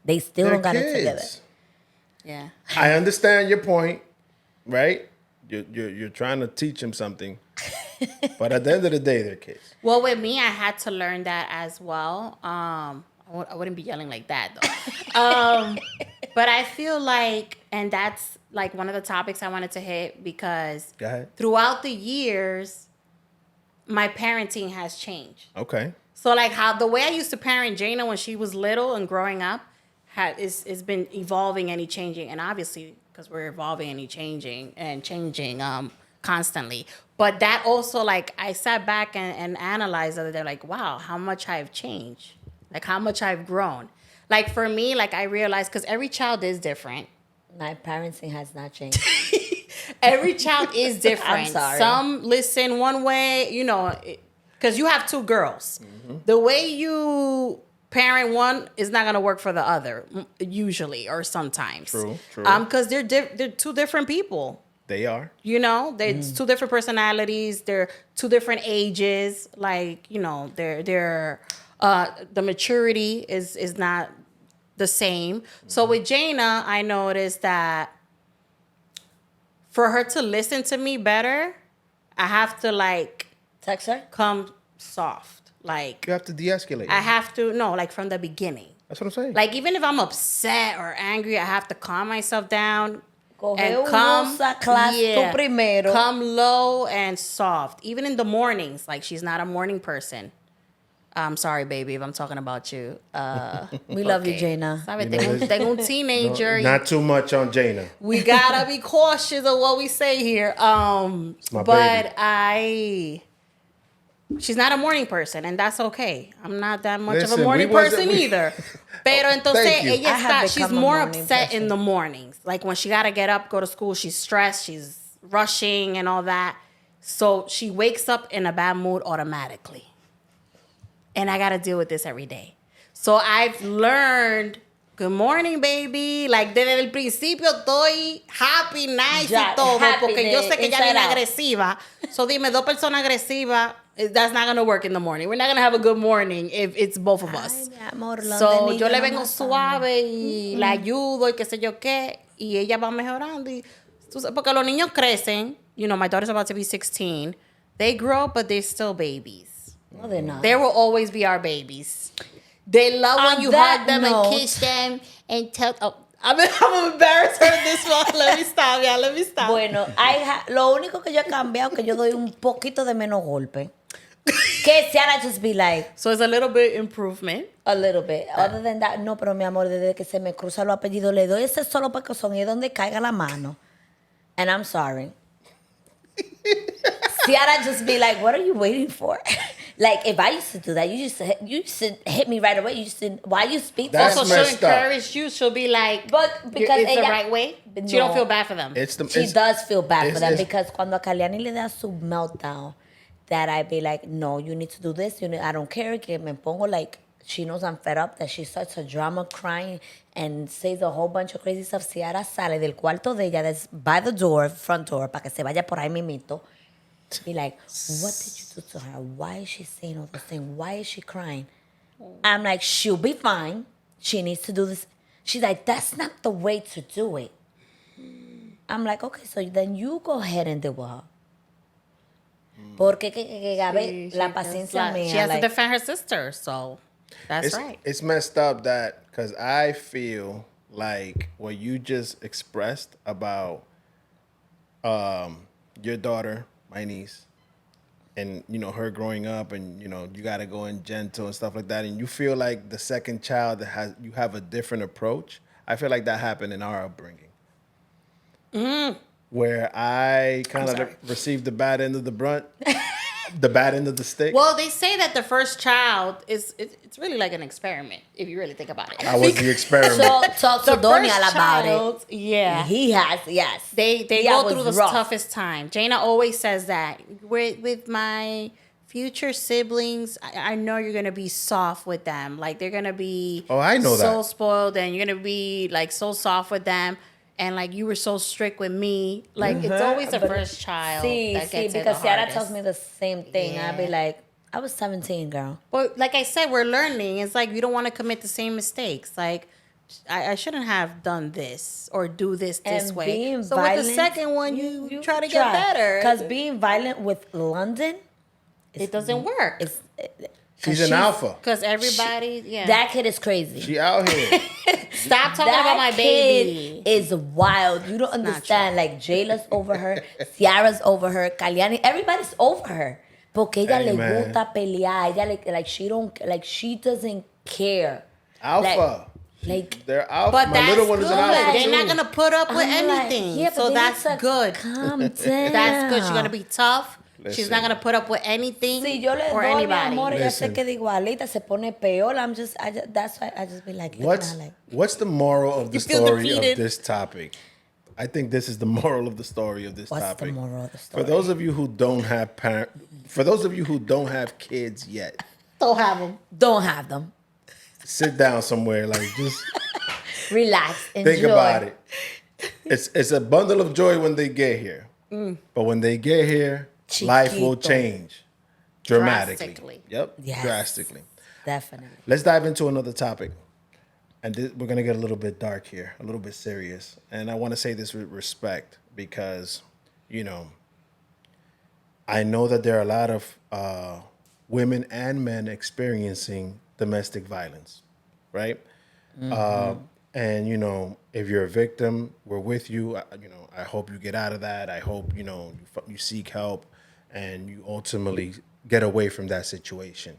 They still They're don't got it together. kids. Yeah. I understand your point, right? You're trying to teach them something. But at the end of the day, they're kids. Well, with me, I had to learn that as well. I wouldn't be yelling like that, though. But I feel like, and that's like one of the topics I wanted to hit because Go ahead. throughout the years, my parenting has changed. Okay. So, like how the way I used to parent Jaina when she was little and growing up is been evolving and changing, and obviously because we're evolving and changing constantly. But that also, like, I sat back and analyzed the other day, like, wow, how much I've changed, like how much I've grown. Like for me, like I realized because every child is different. My parenting has not changed. Every child is different. sorry. Some listen one way, because you have two girls. The way you parent one is not going to work for the other, usually or sometimes. True. Because they're two different people. They are. There's two different personalities. They're two different ages. Like, they're the maturity is not the same. So with Jaina, I noticed that for her to listen to me better, I have to like Text her? come soft. Like You have to de-escalate. I have to like from the beginning. That's what I'm saying. Like even if I'm upset or angry, I have to calm myself down Coge and un usa class tú primero. come low and soft. Even in the mornings, like she's not a morning person. I'm sorry, baby, if I'm talking about you. We love you, Okay. Jaina. Sabe, You know, tengo un teenager. Not too much on Jaina. We gotta be cautious of what we say here. my But baby. she's not a morning person, and that's okay. I'm not that much of Listen, a morning we wasn't- person either. Pero entonces Thank you. ella I have está, she's become a more morning upset person. in the mornings. Like when she gotta get up, go to school, she's stressed, she's rushing and all that. So she wakes up in a bad mood automatically. And I gotta deal with this every day. So I've learned, good morning, baby. Like desde el principio estoy happy, nice Ya, y todo. happy Porque yo de sé que ella inside viene out. agresiva. So dime, dos personas agresivas, that's not gonna work in the morning. We're not gonna have a good morning if it's both of us. Ay, mi amor, ¿dónde So niño yo le la vengo matamos? suave y la ayudo y qué sé yo qué. Y ella va mejorando y Porque los niños crecen. You know, my daughter's about to be 16. They grow up, but they're still babies. No, they're not. They will always be our babies. They love when On you that hug them note- and kiss them and tell. Oh, I'm embarrassed for this one. Let me stop, yeah. Let me stop. Bueno, lo único que yo he cambiado es que yo doy un poquito de menos golpe. Que Ciara just be like, So it's a little bit improvement. a little bit. Other than that, no, pero mi amor, desde que se me cruza los apellidos, le doy ese solo pecozón y es donde caiga la mano. And I'm sorry. Ciara just be like, what are you waiting for? Like, if I used to do that, you used to hit me right away. You used to, why you speak to That's them? Also, she'll messed up. encourage you. She'll be like, But because it's the ella- right way. No. She don't feel bad for them. She does feel bad for them it's- because cuando a Kalyani le da su meltdown, that I be like, no, you need to do this. I don't care. Que me pongo like, she knows I'm fed up, that she starts a drama crying and says a whole bunch of crazy stuff. Ciara sale del cuarto de ella, that's by the door, front door, para que se vaya por ahí mimito. Be like, what did you do to her? Why is she saying all those things? Why is she crying? I'm like, she'll be fine. She needs to do this. She's like, that's not the way to do it. I'm like, okay, so then you go ahead and do with her. Porque que Gabe, la paciencia mía. She has like, to defend her sister, so that's right. It's messed up that because I feel like what you just expressed about your daughter, my niece, and you know her growing up, and you know you got to go in gentle and stuff like that, and you feel like the second child that you have a different approach. I feel like that happened in our upbringing, where I kind sorry. of received the bad end of the brunt, the bad end of the stick. Well, they say that the first child it's really like an experiment if you really think about it. I was the experiment. so talk to The Donial first about child, it. yeah. He has, yes. They Yeah, go it through was the rough. toughest time. Jaina always says that with my future siblings, I know you're gonna be soft with them. Like they're gonna be I know so that. spoiled, and you're gonna be like so soft with them. And like you were so strict with me. Like it's always the first child See, that gets it because the Ciara hardest. tells me the same thing. I'd be Yeah. like, I was 17, girl. But like I said, we're learning. It's like you don't want to commit the same mistakes. Like I shouldn't have done this or do this And way. being So violent, with the second one, you try to get better. Because being violent with London, it doesn't work. it's She's an alpha. Because everybody, yeah. that kid is crazy. She out here. Stop talking about my baby. Kid is wild. You don't understand. Like Jayla's over her, Ciara's over her, Kalyani, everybody's over her. Porque ella Hey, le man. gusta pelear. Ella she doesn't care. Alpha. Like They're alpha. But My that's little one is an good. alpha They're too. not gonna put up with I'm like, anything. yeah, but So they that's need to good. Calm down. That's good. She's gonna be tough. She's not Listen. gonna put up with anything Si yo le or doy mi anybody. amor, ella se Listen. queda igualita, se pone peor. That's why I just be like, looking at her like, What's the moral of the You feel story defeated. of this topic? I think this is the moral of the story of this what's topic. the moral of the story? For those of you who don't have for those of you who don't have kids yet, Don't have them. Don't have them. sit down somewhere, like just Relax. Enjoy. think about it. It's a bundle of joy when they get here, but when they get here, life will Chiquito. change dramatically. Drastically. Yep, Yes. drastically. Definitely. Let's dive into another topic. And we're going to get a little bit dark here, a little bit serious. And I want to say this with respect because, you know, I know that there are a lot of women and men experiencing domestic violence, right? And, you know, if you're a victim, we're with you. You know, I hope you get out of that. I hope, you know, you seek help and you ultimately get away from that situation.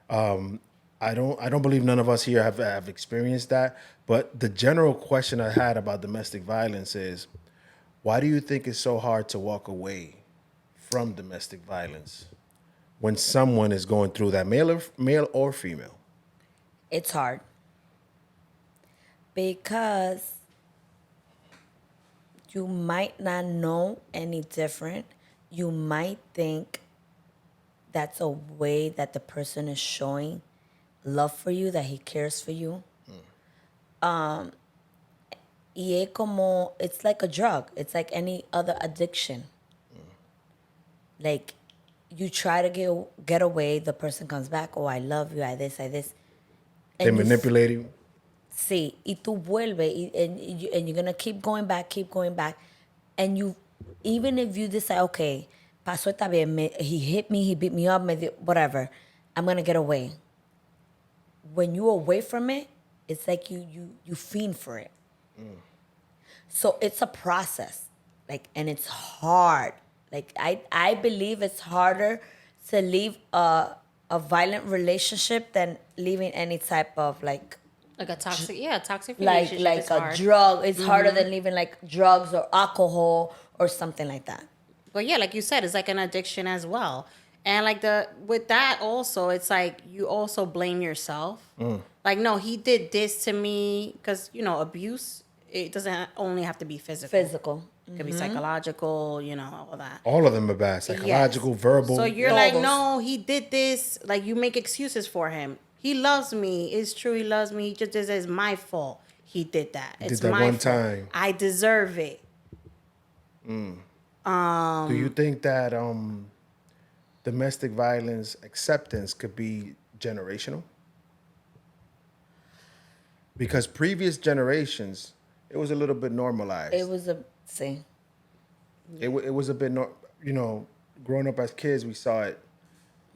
I don't believe none of us here have experienced that. But the general question I had about domestic violence is, why do you think it's so hard to walk away from domestic violence when someone is going through that, male or female? It's hard. Because you might not know any different. You might think that's a way that the person is showing love for you, that he cares for you. Y es como, it's like a drug. It's like any other addiction. Like, you try to get away, the person comes back, oh, I love you, I this, I this. They And you manipulate you. Sí, y tú vuelves and you're going to keep going back. and you, even if you decide, okay, pasó esta bien, he hit me, he beat me up, whatever, I'm gonna get away. When you away from it, it's like you fiend for it. So it's a process, like, and it's hard. Like I believe it's harder to leave a violent relationship than leaving any type of like a toxic like relationship is a hard. drug. It's harder than leaving like drugs or alcohol or something like that. But yeah, like you said, it's like an addiction as well. And like with that also, it's like you also blame yourself. Like, no, he did this to me because, abuse, it doesn't only have to be physical. It could be psychological, all that. All of them are bad. Psychological, verbal. So you're All like, those. no, he did this. Like, you make excuses for him. He loves me. It's true, he loves me. He just says it's my fault. He did that. It's did that my one fault. time. I deserve it. Do you think that domestic violence acceptance could be generational? Because previous generations, it was a little bit normalized. It was It was a bit, growing up as kids, we saw it,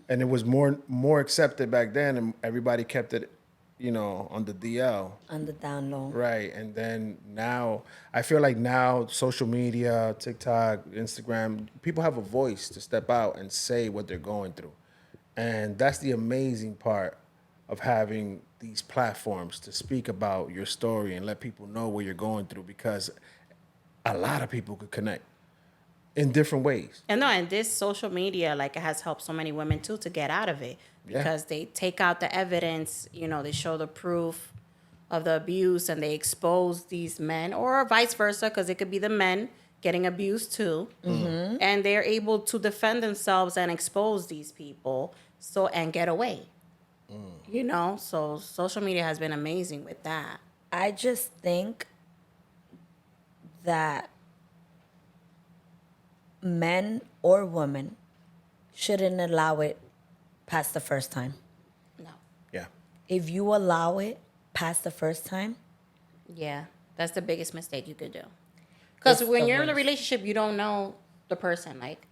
and it was more accepted back then, and everybody kept it, on the DL. on the down low. Right, and then now, I feel like now social media, TikTok, Instagram, people have a voice to step out and say what they're going through. And that's the amazing part of having these platforms to speak about your story and let people know what you're going through, because a lot of people could connect in different ways. And this social media, like, it has helped so many women too to get out of it because they take out the evidence, they show the proof of the abuse and they expose these men, or vice versa, because it could be the men getting abused too. And they're able to defend themselves and expose these people and get away. So social media has been amazing with that. I just think that men or women shouldn't allow it past the first time. No. Yeah. If you allow it past the first time, Yeah, that's the biggest mistake you could do. Because It's when the you're in a worst. relationship, you don't know the person. Like,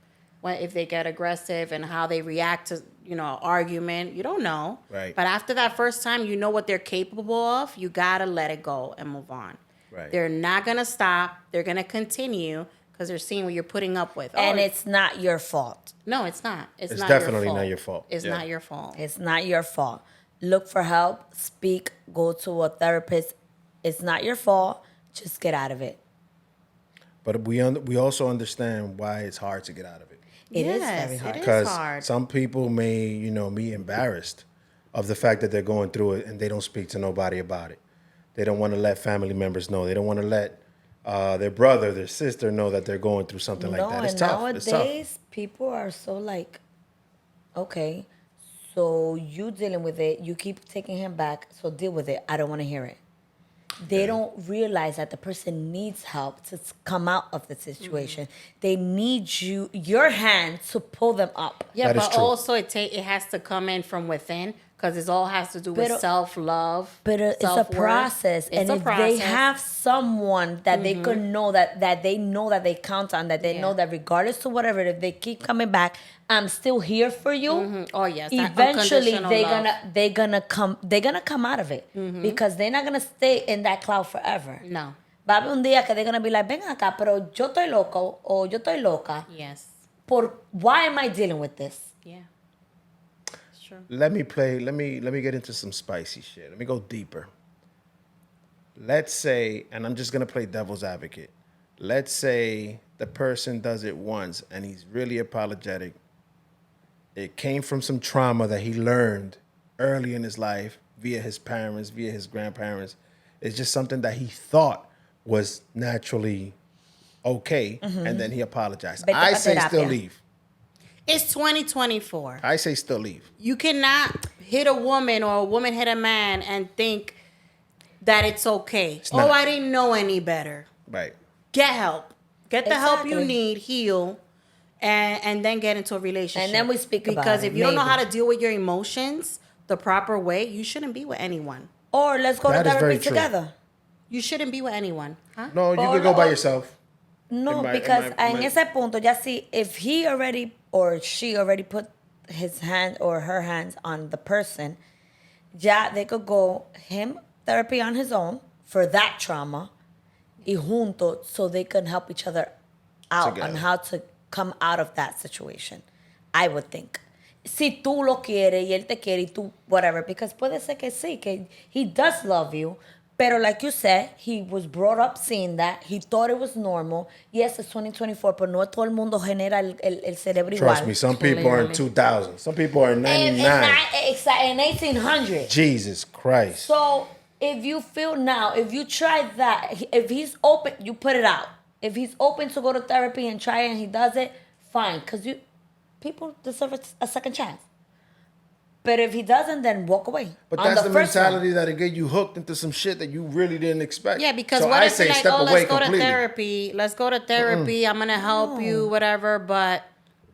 if they get aggressive and how they react to, an argument, you don't know. Right. But after that first time, you know what they're capable of. You gotta let it go and move on. Right. They're not gonna stop. They're gonna continue because they're seeing what you're putting up with. and it's not your fault. No, it's not. It's not definitely your fault. not your fault. It's Yeah. not your fault. It's not your fault. Look for help, speak, go to a therapist. It's not your fault. Just get out of it. But we also understand why it's hard to get out of it. It is Yes, very hard. it is Because hard. some people may, be embarrassed of the fact that they're going through it and they don't speak to nobody about it. They don't want to let family members know. They don't want to let their brother, their sister know that they're going through something like that. It's and tough. It's tough. nowadays people are so like, okay, so you dealing with it, you keep taking him back, so deal with it. I don't want to hear it. They don't realize that the person needs help to come out of the situation. They need your hand to pull them up. Yeah, That is but true. also it has to come in from within because it all has to do with Pero- self-love. But it's a self-worth. process, It's and a if process. they have someone that they could know that they know that they count on, that they know Yeah. that regardless to whatever, if they keep coming back, I'm still here for you. Oh yes, that Eventually, unconditional love. they're gonna come out of it because they're not gonna stay in that cloud forever. No. Va a haber un día que they're gonna be like, ven acá, pero yo estoy loco o yo estoy loca. Yes. Why am I dealing with this? Yeah. It's true. Let me get into some spicy shit. Let me go deeper. Let's say, and I'm just gonna play devil's advocate. Let's say the person does it once and he's really apologetic. It came from some trauma that he learned early in his life via his parents, via his grandparents. It's just something that he thought was naturally okay, and then he apologized. Vete I pa say still terapia. leave. It's 2024. I say still leave. You cannot hit a woman or a woman hit a man and think that it's okay. not. I didn't know any better. Right. Get help. Get the help you Exactly. need, heal, and then get into a relationship. And then we speak about because it, if you don't know maybe. how to deal with your emotions the proper way, you shouldn't be with anyone. Or let's go That to is very therapy true. together. You shouldn't be with anyone. Huh? No, you Or could go by no. yourself. No, It because might- en ese punto, ya see, if he already or she already put his hand or her hands on the person, ya they could go him therapy on his own for that trauma, y juntos so they can help each other out on Together. how to come out of that situation. I would think. Si tú lo quieres y él te quiere y tú whatever, because puede ser que sí, que he does love you, pero like you said, he was brought up seeing that, he thought it was normal. Yes, it's 2024, pero no todo el mundo genera el cerebro igual. Trust me, some people are in Clearly. 2000. Some people are in In, 99. in 1800. Jesus Christ. So if you feel now, if you try that, if he's open, you put it out. If he's open to go to therapy and try it and he does it, fine. Because people deserve a second chance. But if he doesn't, then walk away. But On that's the first mentality one. that'll get you hooked into some shit that you really didn't expect. Yeah, because so what I if say you're like, step oh, away let's go completely. to therapy. Let's go to therapy. I'm gonna help you, whatever. But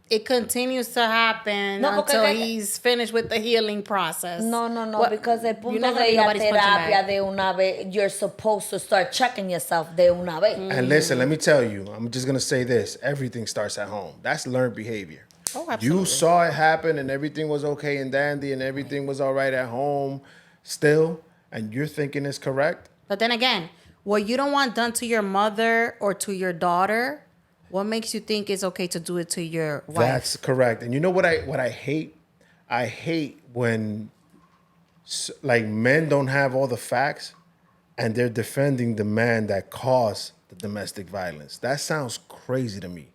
it continues to happen No, porque until que- he's finished with the healing process. No, What- because el you're punto not gonna de be ir a nobody's punching terapia bag. de una vez, you're supposed to start checking yourself de una vez. And listen, let me tell you, I'm just gonna say this: everything starts at home. That's learned behavior. Oh, absolutely. You saw it happen, and everything was okay and dandy, and everything was all right at home, still, and you're thinking it's correct. But then again, what you don't want done to your mother or to your daughter, what makes you think it's okay to do it to your wife? That's correct. And you know what I hate? I hate when like men don't have all the facts, and they're defending the man that caused the domestic violence. That sounds crazy to me.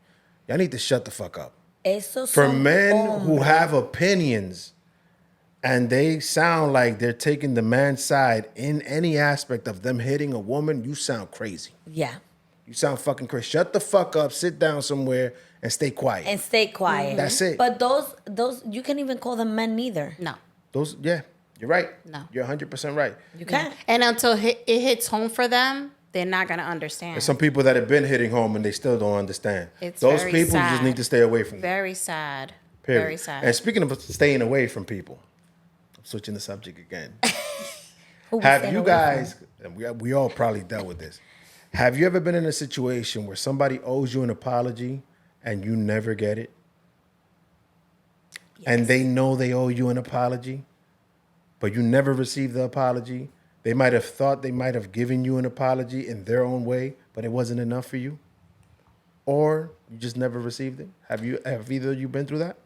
Y'all need to shut the fuck up. Esos For son men who hombres. have opinions and they sound like they're taking the man's side in any aspect of them hitting a woman, you sound crazy. Yeah. You sound fucking crazy. Shut the fuck up, sit down somewhere, and stay quiet. And stay quiet. That's it. But those you can't even call them men neither. No. Those, yeah, you're right. No. You're 100% right. You can't. And until it hits home for them, they're not gonna understand. There's some people that have been hitting home and they still don't understand. It's Those very people you just sad. need to stay away from them. Very sad. Period. Very sad. And speaking of staying away from people, I'm switching the subject again. Who we Have staying you away guys, and we all probably dealt with this. Have you ever been in a situation where somebody owes you an apology and you never get it? And they know they owe you an apology, but you never received the apology? They might have thought they might have given you an apology in their own way, but it wasn't enough for you? Or you just never received it? Have either of you been through that?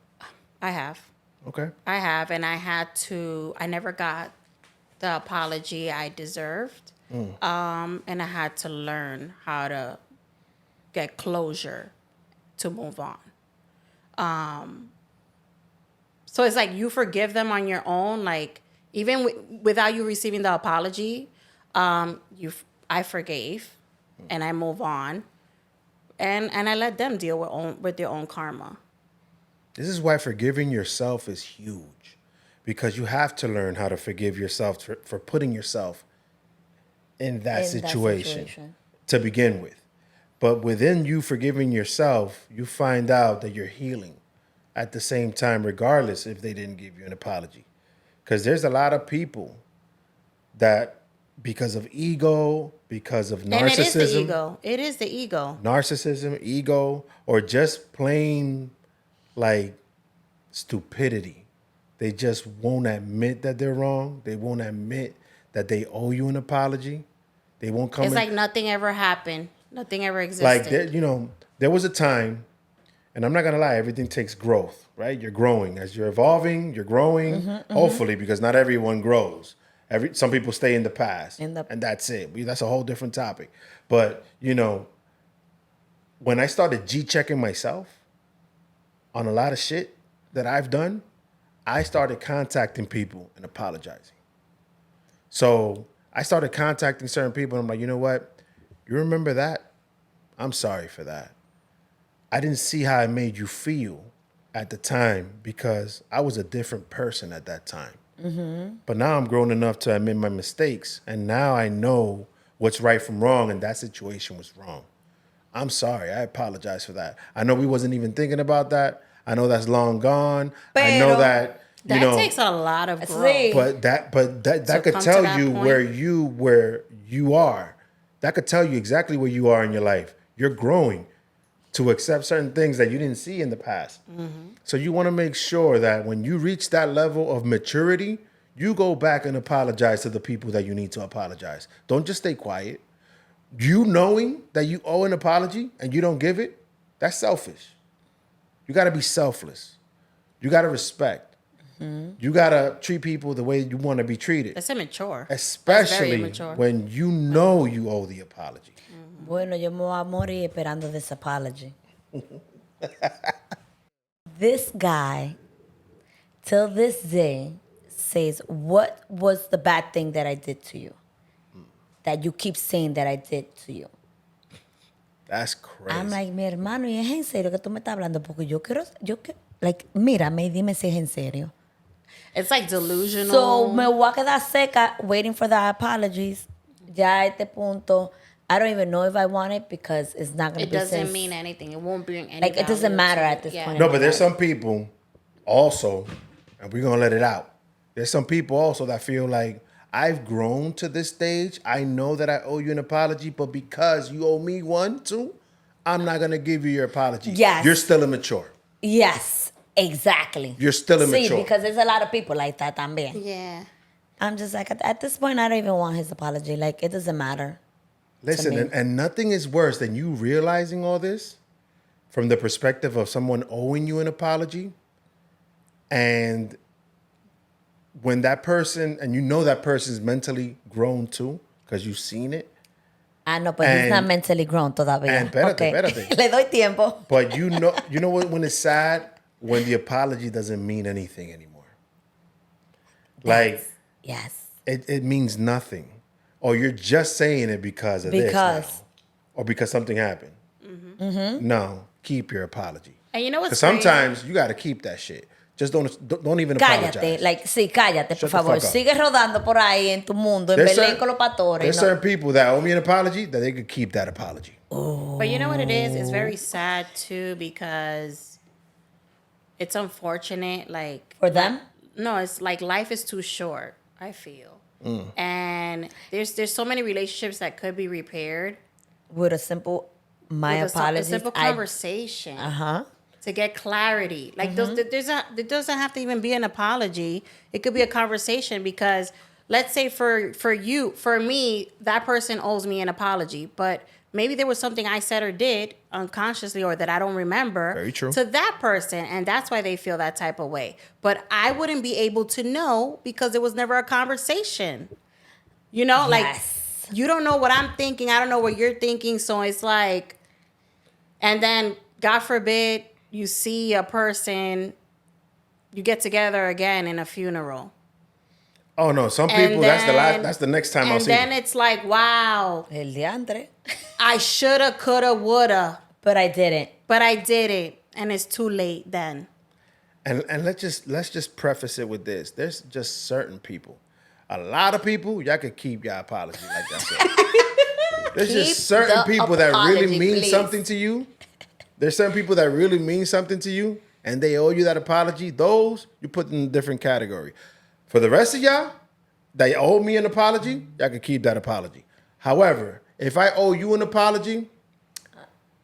I have. Okay. I have, and I never got the apology I deserved. And I had to learn how to get closure to move on. So it's like you forgive them on your own, like even without you receiving the apology, I forgave, and I move on, and I let them deal with their own karma. This is why forgiving yourself is huge, because you have to learn how to forgive yourself for putting yourself in that situation to begin with. But within you forgiving yourself, you find out that you're healing at the same time, regardless if they didn't give you an apology. Because there's a lot of people that, because of ego, because of narcissism, And it is the ego. It is the ego. narcissism, ego, or just plain like stupidity. They just won't admit that they're wrong. They won't admit that they owe you an apology. They won't come. It's like nothing ever happened. Nothing ever existed. Like there was a time, and I'm not gonna lie, everything takes growth, right? You're growing as you're evolving. You're growing, hopefully, because not everyone grows. Some people stay in the past, and that's it. That's a whole different topic. But when I started G-checking myself on a lot of shit that I've done, I started contacting people and apologizing. So I started contacting certain people, and I'm like, you know what? You remember that? I'm sorry for that. I didn't see how it made you feel at the time because I was a different person at that time. But now I'm grown enough to admit my mistakes, and now I know what's right from wrong, and that situation was wrong. I'm sorry. I apologize for that. I know we wasn't even thinking about that. I know that's long gone. I know Pero that that takes a lot of growth. Sí. but that To could come tell to that you point. where you are. That could tell you exactly where you are in your life. You're growing. to accept certain things that you didn't see in the past. So you want to make sure that when you reach that level of maturity, you go back and apologize to the people that you need to apologize. Don't just stay quiet. You knowing that you owe an apology and you don't give it, that's selfish. You got to be selfless. You got to respect. You got to treat people the way you want to be treated. That's immature. Especially very immature. when you know you owe the apology. Bueno, yo me voy a morir esperando this apology. This guy, till this day, says, what was the bad thing that I did to you? That you keep saying that I did to you. That's crazy. I'm like, mi hermano, ¿y es en serio que tú me estás hablando? Porque like, mírame y dime si es en serio. It's like delusional. So, me voy a quedar seca waiting for the apologies. Ya a este punto, I don't even know if I want it because it's not going to it be doesn't mean anything. It won't bring any Like, it doesn't value matter to at it. this Yeah. point. No, but there's some people also, and we're going to let it out. There's some people also that feel like, I've grown to this stage. I know that I owe you an apology, but because you owe me one too, I'm not going to give you your apology. Yes. You're still immature. Yes, exactly. You're still immature. See, because there's a lot of people like that también. Yeah. I'm just like, at this point, I don't even want his apology. Like, it doesn't matter. Listen, me. and nothing is worse than you realizing all this from the perspective of someone owing you an apology. And when that person, and you know that person's mentally grown too, because you've seen it. I know, but he's not mentally grown todavía. And espérate. Le doy tiempo. But you know what? When it's sad, when the apology doesn't mean anything anymore. Like, Yes. it means nothing. Or you're just saying it because of this now. Or because something happened. No, keep your apology. And you know what's Because sometimes you got to keep that shit. Just don't even apologize. Cállate. Like, sí, cállate, Shut por the favor. fuck up. Sigue rodando por ahí en tu mundo, en Belén con los pastores. There's No. certain people that owe me an apology that they could keep that apology. But you know what it is? It's very sad too because it's unfortunate. Like For them? No, it's like life is too short. I feel, and there's so many relationships that could be repaired With a simple, my with apologies. a simple conversation. Uh-huh. To get clarity. Like there doesn't have to even be an apology. It could be a conversation because let's say for me, that person owes me an apology, but maybe there was something I said or did unconsciously or that I don't remember. Very true. To that person, and that's why they feel that type of way. But I wouldn't be able to know because it was never a conversation. You know, Yes. like you don't know what I'm thinking. I don't know what you're thinking. So it's like, and then God forbid, you see a person, you get together again in a funeral. Oh no, some people that's the next time I'll see And then them. it's like, wow, El diantre. I shoulda, coulda, woulda, But I didn't. but I did it, and it's too late then. And let's just preface it with this. There's just certain people. A lot of people, y'all could keep your apology like that. said. There's Keep just certain the people that really apology, mean please. something to you. There's certain people that really mean something to you, and they owe you that apology. Those you put in a different category. For the rest of y'all that owe me an apology, y'all can keep that apology. However, if I owe you an apology,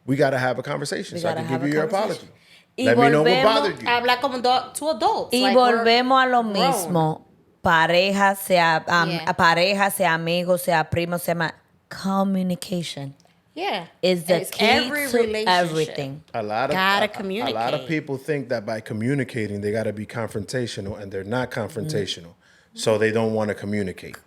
we got to have a conversation so I can give you your apology. Y Let me know what volvemos- bothered you. Habla como two adults. Y like, we're volvemos a lo grown. mismo. Pareja, sea Yeah. pareja, sea amigo, sea primo, sea communication Yeah. is the It's key every to relationship. everything. A lot of Gotta a lot of communicate. people think that by communicating they got to be confrontational, and they're not confrontational, so they don't want to communicate.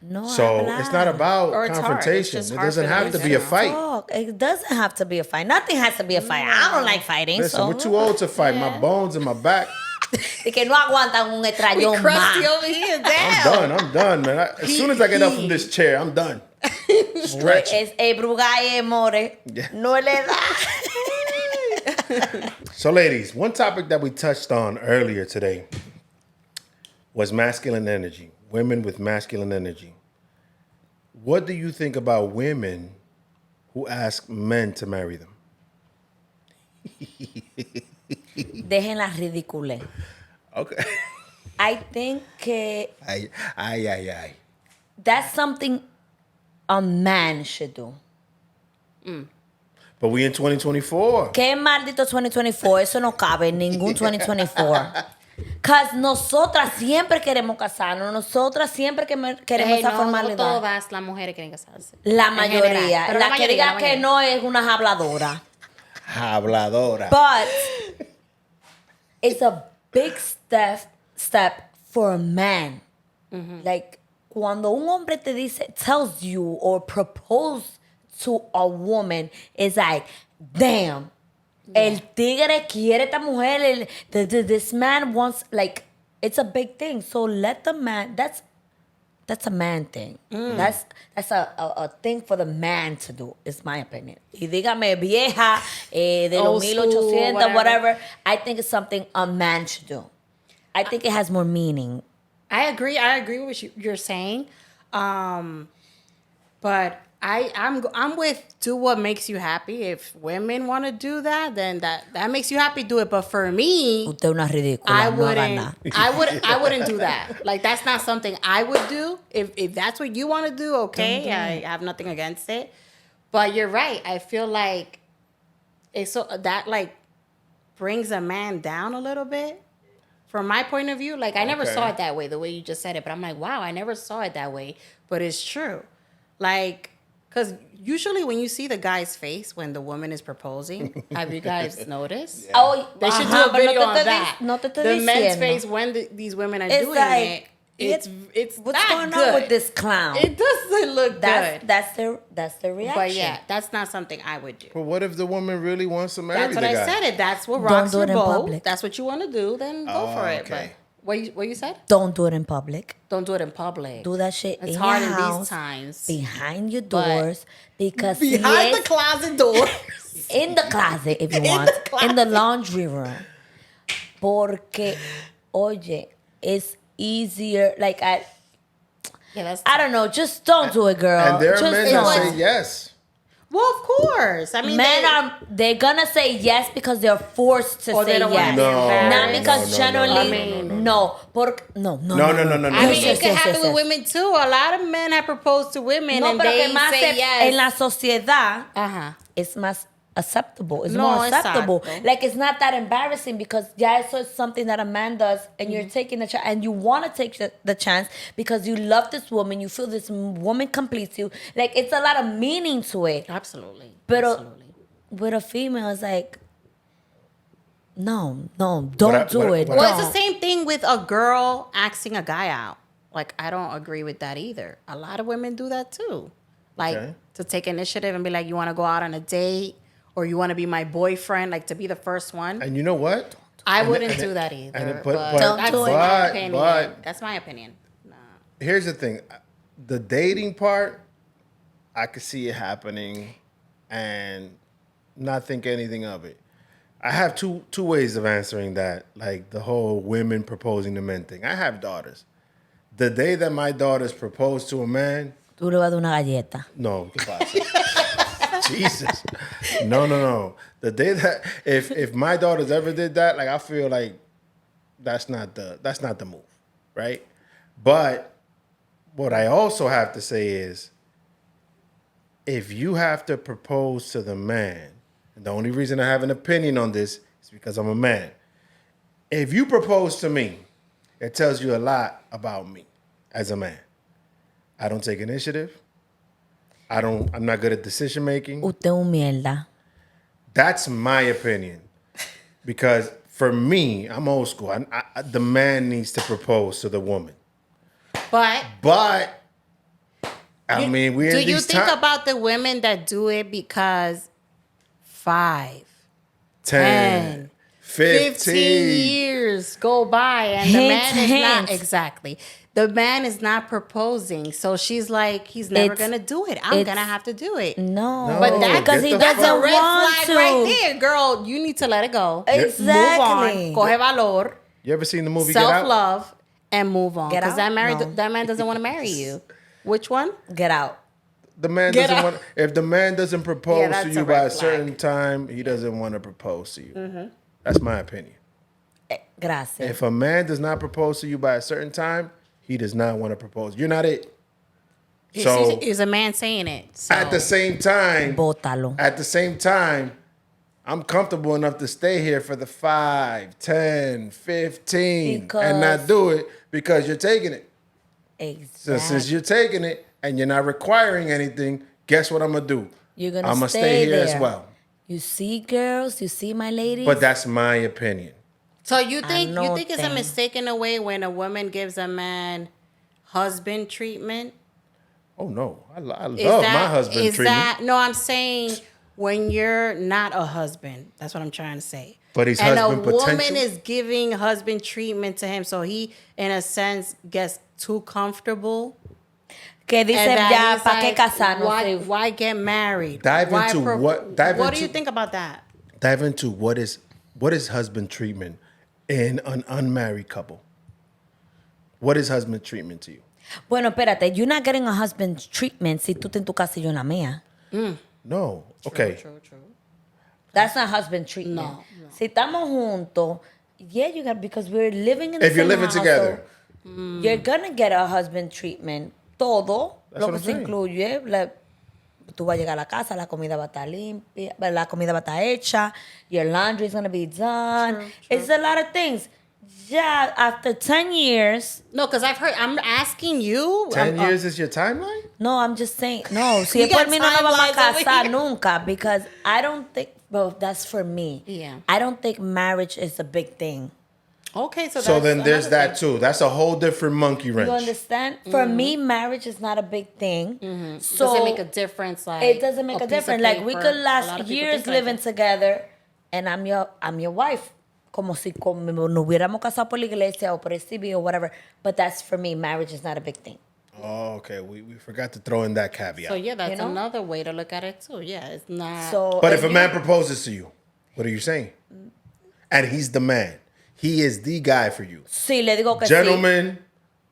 No So hablar. it's not about Or it's hard. It's confrontation. just It hard doesn't for have to them be a to fight. Talk. It doesn't have to be a fight. Nothing has to be a fight. I don't like fighting. Listen, so we're too old to fight. My bones and my back. Y que no aguantan un estrellón Crusty más. over here. Damn. I'm done, man. As soon as I get up from this chair, I'm done. Stretch. Es el brugaye more. Yeah. No le da. So, ladies, one topic that we touched on earlier today was masculine energy. Women with masculine energy. What do you think about women who ask men to marry them? Dejen la ridícula. Okay. I think que Ay. that's something a man should do. But we in 2024. ¿Qué maldito 2024? Eso no cabe en ningún 2024. Because nosotras siempre queremos casarnos. Nosotras siempre queremos esa no formalidad. todas las mujeres quieren casarse. La En mayoría. general. Pero La que diga la que mayoría. no es una habladora. Habladora. But it's a big step for a man. Like, cuando un hombre te dice, tells you or propose to a woman, it's like, damn. El tigre quiere esta mujer. This man wants, like, it's a big thing. So let the man, that's a man thing. That's a thing for the man to do, is my opinion. Y dígame vieja, de los Old school, 1800, whatever. I think it's something a man should do. I think it has more meaning. I agree with what you're saying. But I'm with do what makes you happy. If women want to do that, then that makes you happy, do it. But for me, Usted es una ridícula. I no haga nada. I wouldn't do that. Like, that's not something I would do. If that's what you want to do, okay, I have nothing against it. But you're right. I feel like it's so that like brings a man down a little bit. From my point of view, like I never saw it that way, the way you just said it. But I'm like, wow, I never saw it that way. But it's true. Like, because usually when you see the guy's face when the woman is proposing, have you guys noticed? Yeah. Oh, they should do a but video no on te that. No te estoy The men's diciendo. face when these women are It's doing like, it. It's what's not going good. on with this clown? It doesn't look good. That's the reaction. But yeah, that's not something I would do. But what if the woman really wants to marry That's the what guy? I said. If that's what Don't rocks do your it in boat, public. that's what you want to do, then go for it. okay. But what you said? Don't do it in public. Don't do it in public. Do that shit It's in hard your in house, these times. behind your doors, because Behind yes, the closet door. in the closet if you In want, the closet. in the laundry room. Porque, oye, it's easier. Like Yeah, that's I don't know. Just don't do it, girl. And there are Just men don't. that say yes. well, of course. I mean, They're gonna say yes because they're forced to Or they say don't wanna yes. be No, Not embarrassed. because generally, I mean- no. No. I mean, Yes, it could yes, happen yes, with yes. women too. A lot of men have proposed to women No, and pero they que más say yes. en la sociedad Ajá. it's más acceptable. It's No, more acceptable. exacto. Like, it's not that embarrassing because ya eso is something that a man does and you're taking the chance and you want to take the chance because you love this woman. You feel this woman completes you. Like, it's a lot of meaning to it. Absolutely. But Absolutely. with a female, it's like, no, don't What do I- it. what I- Well, it's the Don't. same thing with a girl asking a guy out. Like, I don't agree with that either. A lot of women do that too. Like, Okay. to take initiative and be like, you want to go out on a date or you want to be my boyfriend, like to be the first one. And you know what? I And- wouldn't and- do that either. and- but Don't that's do it. my opinion. but- That's my opinion. Nah. Here's the thing. The dating part, I could see it happening and not think anything of it. I have two ways of answering that, like the whole women proposing to men thing. I have daughters. The day that my daughters propose to a man, Tú le vas a dar una galleta. no, ¿qué pasa? Jesus. No. The day that if my daughters ever did that, like I feel like that's not the move, right? But what I also have to say is if you have to propose to the man, and the only reason I have an opinion on this is because I'm a man. If you propose to me, it tells you a lot about me as a man. I don't take initiative. I'm not good at decision making. Usted es un mierda. That's my opinion. Because for me, I'm old school. The man needs to propose to the woman. But I mean, we're do in you these think times. about the women that do it because 5, 10, 15 years go by and the man is not Hint. exactly. The man is not proposing, so she's like, he's never It's- gonna do it. I'm it's- gonna have to do it. No. But that because get he the that's doesn't a red want flag to. right there, girl. You need to let it go. Exactly. Move on. Coge valor, You ever seen the movie Get Out? self love, and move on. Get Because Out? No. that man doesn't want to marry you. Which one? Get out. The man Get doesn't out. want. If the man doesn't Yeah, propose that's to a you red by a flag. certain time, he doesn't want to propose to you. That's my opinion. Gracias. If a man does not propose to you by a certain time, he does not want to propose. You're not it. So Is a man saying it. So. at the same time, Bótalo. at the same time, I'm comfortable enough to stay here for the 5, 10, 15 and not Because- do it because you're taking it. So Exactly. since you're taking it and you're not requiring anything, guess what I'm gonna do? You're gonna I'm gonna stay stay here there. as well. You see, girls, you see, my ladies. But that's my opinion. So you think know it's a thing. mistake in a way when a woman gives a man husband treatment? Oh no, I love Is my husband is treatment. that no? I'm saying when you're not a husband. That's what I'm trying to say. But he's and husband a woman potential? is giving husband treatment to him, so he, in a sense, gets too comfortable. que dice And that ya, he's ¿para qué like, casarnos? why get married? Dive Why into what- dive what do you into- think about that? Dive into what is husband treatment in an unmarried couple. What is husband treatment to you? Bueno, espérate, you're not getting a husband's treatment si tú estás en tu casa y yo en la mía. No. Okay. True. That's not husband treatment. No. Si estamos juntos, yeah, you got, because we're living in the If you're same living house, together. so you're gonna get a husband treatment. Todo That's lo what que I'm se saying. incluye, tú vas a llegar a la casa, la comida va a estar limpia, la comida va a estar hecha, your laundry is gonna be done. True. It's a lot of things. Yeah, after 10 years, No, because I'm asking you. 10 years is your timeline? no, I'm just saying, no, si You es por got mí no nos vamos a timelines over casar here. nunca, because I don't think, well, that's for me. Yeah. I don't think marriage is a big thing. Okay, so So that's then there's another that thing. too. That's a whole different monkey wrench. You understand? For me, marriage is not a big thing. So Does it make a difference? Like it doesn't make a piece of difference. Like we paper? could A lot last of people years think like living that. together, and I'm your wife. Como si no hubiéramos casado por la iglesia o por el civil or whatever. But that's for me. Marriage is not a big thing. Oh, okay. We forgot to throw in that caveat. So yeah, that's You know? another way to look at it too. Yeah, it's not. So But if a you- man proposes to you, what are you saying? And he's the man. He is the guy for you. sí, le digo que Gentleman,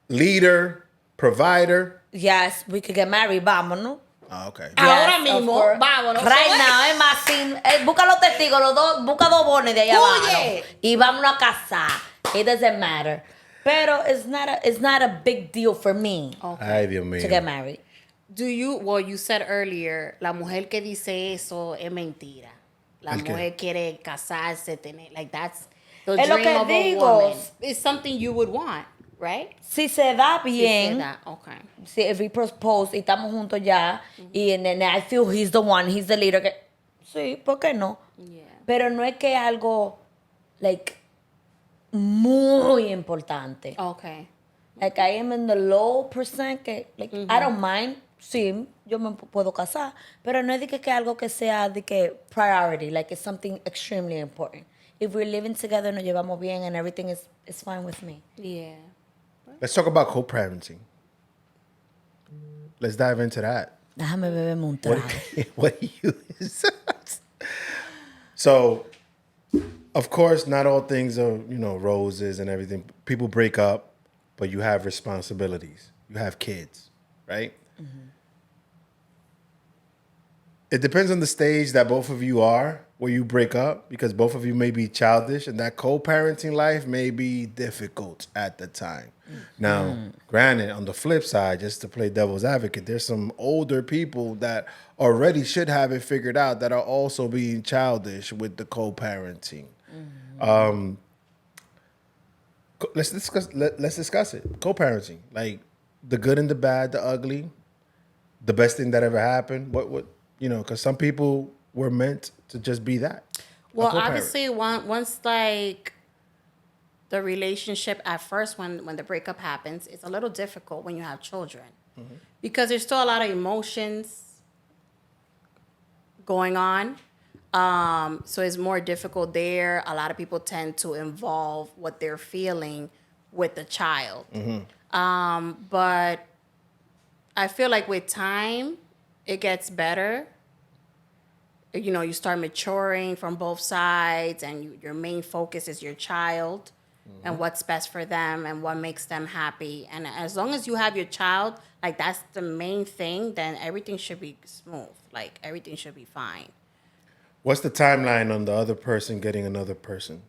leader, provider. sí. Yes, we could get married. Vámonos. Ah, okay. Ahora Yes, of mismo, course. vámonos. Right So- now, es más, busca los testigos, los dos, busca dos bones de allá Oye. abajo. Y vámonos a casar. It doesn't matter. Pero it's not a big deal for me Ay, Dios to get mío. married. You said earlier, la mujer que dice eso es mentira. La ¿El qué? mujer quiere casarse, tener, like that's the Es lo dream que of a digo. woman. It's something you would want, right? Si se da Sí, bien, that. Okay. si if we propose y estamos juntos ya, y and then I feel he's the one, he's the leader, que, sí, ¿por qué no? Yeah. Pero no es que algo, like, muy importante. Okay. Like I am in the low percent que like I don't mind. Sí, yo me puedo casar, pero no es de que algo que sea de que priority, like it's something extremely important. If we're living together, nos llevamos bien and everything is fine with me. Yeah. Let's talk about co-parenting. Let's dive into that. Déjame beberme un What, trago. what do you So, of course, not all things are, roses and everything. People break up, but you have responsibilities. You have kids, right? It depends on the stage that both of you are where you break up, because both of you may be childish and that co-parenting life may be difficult at the time. Now, granted, on the flip side, just to play devil's advocate, there's some older people that already should have it figured out that are also being childish with the co-parenting. Let's discuss it. Co-parenting, like the good and the bad, the ugly, the best thing that ever happened. What because some people were meant to just be that. a Well, co-parent. obviously, once like the relationship at first, when the breakup happens, it's a little difficult when you have children because there's still a lot of emotions going on. So it's more difficult there. A lot of people tend to involve what they're feeling with the child. But I feel like with time, it gets better. You start maturing from both sides, and your main focus is your child and what's best for them and what makes them happy. And as long as you have your child, like that's the main thing, then everything should be smooth. Like everything should be fine. What's the timeline on the other person getting another person,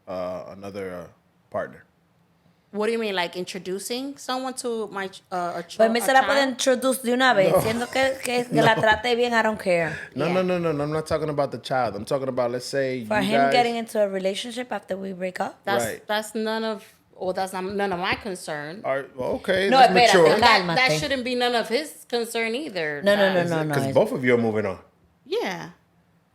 another partner? What do you mean, like introducing someone to my a Pues me se la puede child? introduce de una vez, siendo que la trate bien, I don't care. No, Yeah. no. I'm not talking about the child. I'm talking about, let's say, For you him guys, getting into a relationship after we break up. Right. That's none of none of my concern. Are, well, okay, No, that's espérate, mature. And that Cálmate. shouldn't be none of his concern either. No. Because it's- both of you are moving on. Yeah.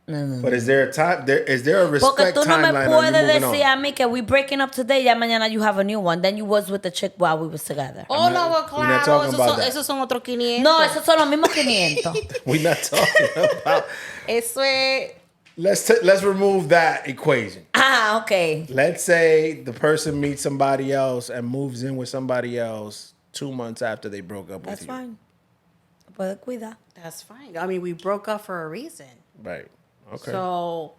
But is there a time? Is there a Porque respect tú no me timeline on you puedes moving decir on? a mí que we breaking up today, ya mañana you have a new one. Then you was with the chick while we was together. Oh, not- no, well, we're not claro. talking about that. Esos son otros 500. No, esos son los mismos 500. We're not talking about. Eso es... Let's remove that equation. Ah, okay. Let's say the person meets somebody else and moves in with somebody else 2 months after they broke up That's with you. fine. Puede cuidar. That's fine. I mean, we broke up for a reason. Right. Okay. So...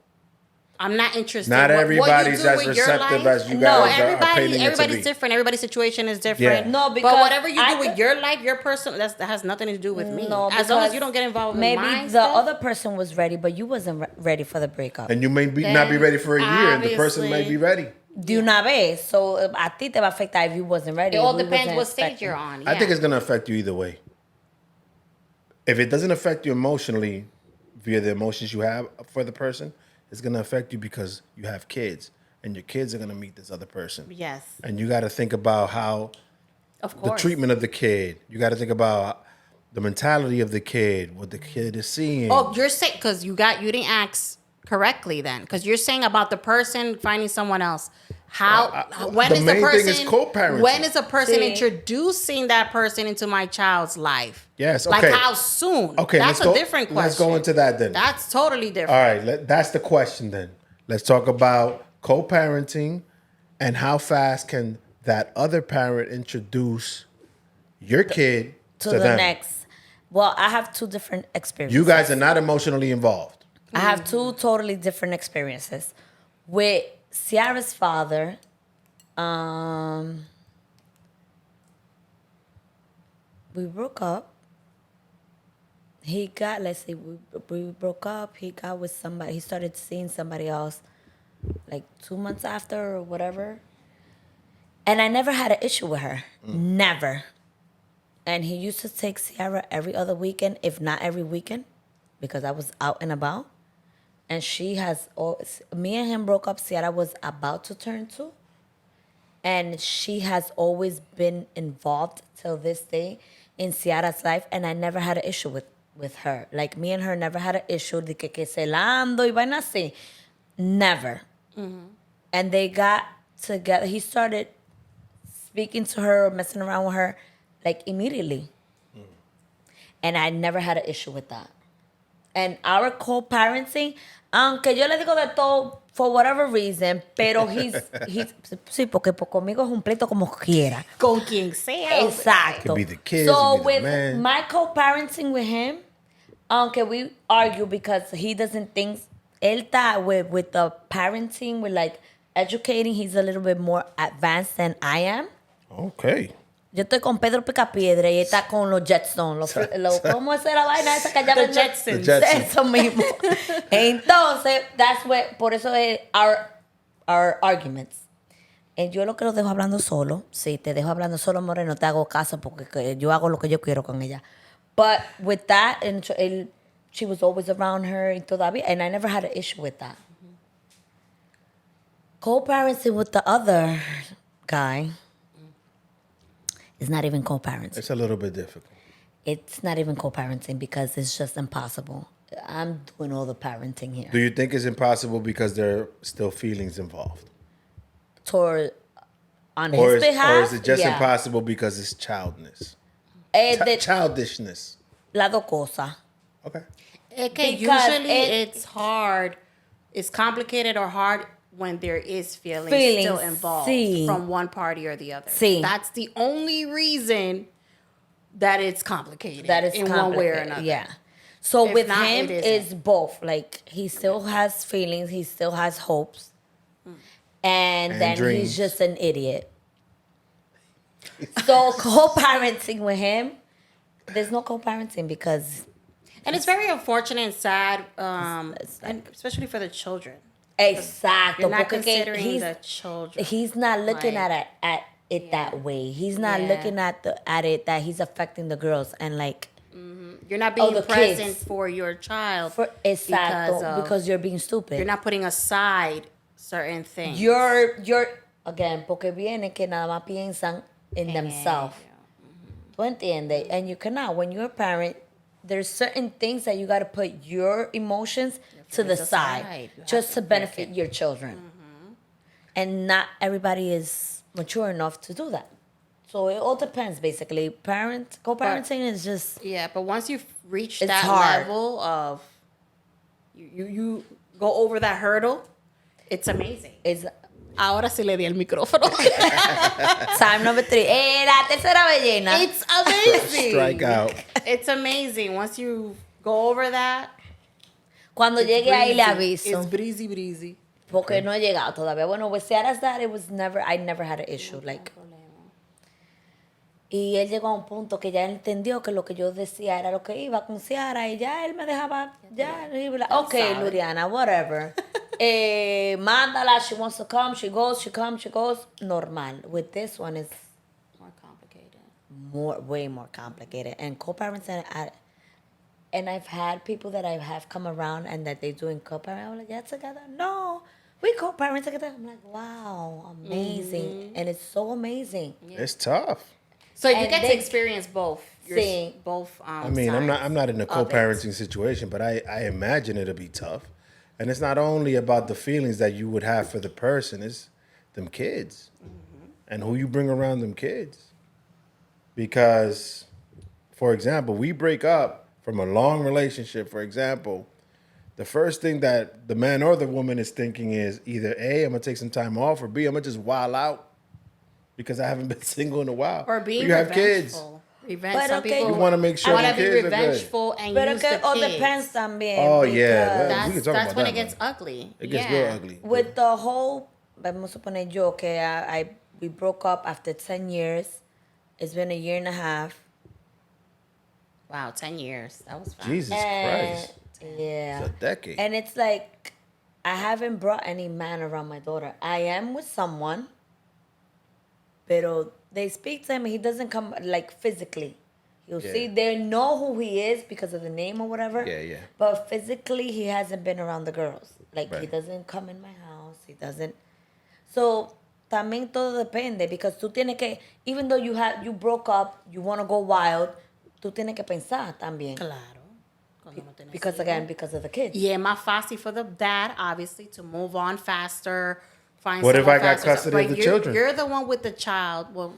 I'm not interested. Not What you everybody's do as with your receptive life- as you No, guys are painting it to everybody's be. different. Everybody's situation is different. Yeah. No, but because whatever you I do with could- your life, your personal, that has nothing to do with me. No, as long as because you don't get involved maybe with my the stuff, other person was ready, but you wasn't ready for the breakup. And you may not be Then ready for a year, and the person may be obviously- ready. De una vez. So a ti te va a afectar if you wasn't ready. it all if we depends wasn't what stage expecting. you're on. I think yeah. it's going to affect you either way. If it doesn't affect you emotionally via the emotions you have for the person, it's going to affect you because you have kids, and your kids are going to meet this other person. Yes, And you got to think about how of the course. treatment of the kid. You got to think about the mentality of the kid, what the kid is seeing. Oh, you're saying because you didn't ask correctly then, because you're saying about the person finding someone else. When the is main the thing person? is co-parenting. When is a person See. introducing that person into my child's life? Yes, Like okay. how soon? Okay, that's let's go, a different question. Let's go into that then. That's totally different. All right, that's the question then. Let's talk about co-parenting and how fast can that other parent introduce your kid To to the them. next. Well, I have two different experiences. You guys are not emotionally involved. I have two totally different experiences. With Ciara's father, we broke up. He got, let's see, we broke up. He got with somebody. He started seeing somebody else like 2 months after or whatever. And I never had an issue with her. Never. And he used to take Ciara every other weekend, if not every weekend, because I was out and about. And she has, me and him broke up. Ciara was about to turn 2. And she has always been involved till this day in Ciara's life. And I never had an issue with her. Like, me and her never had an issue de que celando y vaina así. Never. And they got together. He started speaking to her, messing around with her, like, immediately. And I never had an issue with that. And our co-parenting, aunque yo le digo de todo for whatever reason, pero he's sí, porque conmigo es un pleito como quiera. Con quien sea. Exacto. Could be the kids, So could be the with man. my co-parenting with him, aunque we argue because he doesn't think, él está with the parenting, with like educating, he's a little bit more advanced than I am. Okay. Yo estoy con Pedro Picapiedra y él está con los Jetstones. ¿Cómo es la vaina esa que allá The venden? Jetsons. The Jetsons. Eso mismo. Entonces, that's what, por eso es our arguments. Yo lo que lo dejo hablando solo. Sí, te dejo hablando solo, Moreno, te hago caso porque yo hago lo que yo quiero con ella. But with that, she was always around her y todavía, and I never had an issue with that. Co-parenting with the other guy is not even co-parenting. It's a little bit difficult. It's not even co-parenting because it's just impossible. I'm doing all the parenting here. Do you think it's impossible because there are still feelings involved? On Or his behalf, or is it just yeah. impossible because it's childness? Childishness. Las dos cosas. Okay. Okay, Because usually it's hard. It's complicated or hard when there is feelings still Feelings, involved sí. from one party or the other. Sí. That's the only reason that it's complicated. That is in one way or complicated, another. Yeah. So If with not, him, it it's isn't. both. Like, he still has feelings. He still has hopes. And then dreams. he's just an idiot. So co-parenting with him, there's no co-parenting because And it's very unfortunate and sad, It's like- and especially for the children. exacto. You're not porque que considering the children. He's not looking Like- at it that way. He's not Yeah. looking at it that he's affecting the girls and like You're not being the present kids. for your child for exacto of- because you're being stupid. you're not putting aside certain things. You're again porque viene que nada más piensan in En themselves. ello. ¿Tú entiendes? And you cannot. When you're a parent, there's certain things that you got to put your emotions to the it side aside. You have just to to pick benefit it. your children. And not everybody is mature enough to do that. So it all depends, basically. Co-parenting is just Yeah, but once you've reached It's that hard. level of you go over that hurdle, it's amazing. it's Ahora sí le di el micrófono. time number 3. La tercera ballena. It's amazing. Strike out. It's amazing. Once you go over that, Cuando it's llegue ahí le breezy. aviso. It's breezy. Porque no he llegado todavía. Bueno, with Ciara's dad, I never had an issue. Like, y él llegó a un punto que ya él entendió que lo que yo decía era lo que iba con Ciara y ya él me dejaba, ya, y bla, ok, sabe. Luriana, whatever. Mándala, she wants to come, she goes, she comes, she goes. Normal. With this one, it's More complicated. way more complicated. And co-parenting, and I've had people that I have come around and that they doing co-parent. I'm like, yeah, together? No, we co-parent together. I'm like, wow, amazing. And it's so amazing. It's tough. So you And get to they- experience both. Sí. Both. I mean, I'm not in a of it. co-parenting situation, but I imagine it'll be tough. And it's not only about the feelings that you would have for the person, it's them kids and who you bring around them kids. Because, for example, we break up from a long relationship, for example, the first thing that the man or the woman is thinking is either A, I'm going to take some time off, or B, I'm going to just wild out because I haven't been single in a while. Or being you have kids. revengeful. Revenge. But Some okay, people You want to make sure want the to be kids are good. revengeful and Pero use que the all kids. depends también. Oh, yeah. because We can talk That's about when that, it gets man. ugly. It gets Yeah. real ugly. With the whole, vamos a suponer yo que we broke up after 10 years. It's been a year and a half. Wow, 10 years. That was fast. Jesus Christ. Yeah. It's a decade. And it's like, I haven't brought any man around my daughter. I am with someone, pero they speak to him, he doesn't come like physically. You'll Yeah. see, they know who he is because of the name or whatever. Yeah, yeah. But physically, he hasn't been around the girls. Like, he Right. doesn't come in my house. He doesn't. So, también todo depende because tú tienes que, even though you broke up, you want to go wild, tú tienes que pensar también. Claro. Cuando no tienes Because hijos. again, because of the kids. Yeah, más fácil for the dad, obviously, to move on faster. Find What if someone I got faster. custody of But the children? You're the one with the child. Well,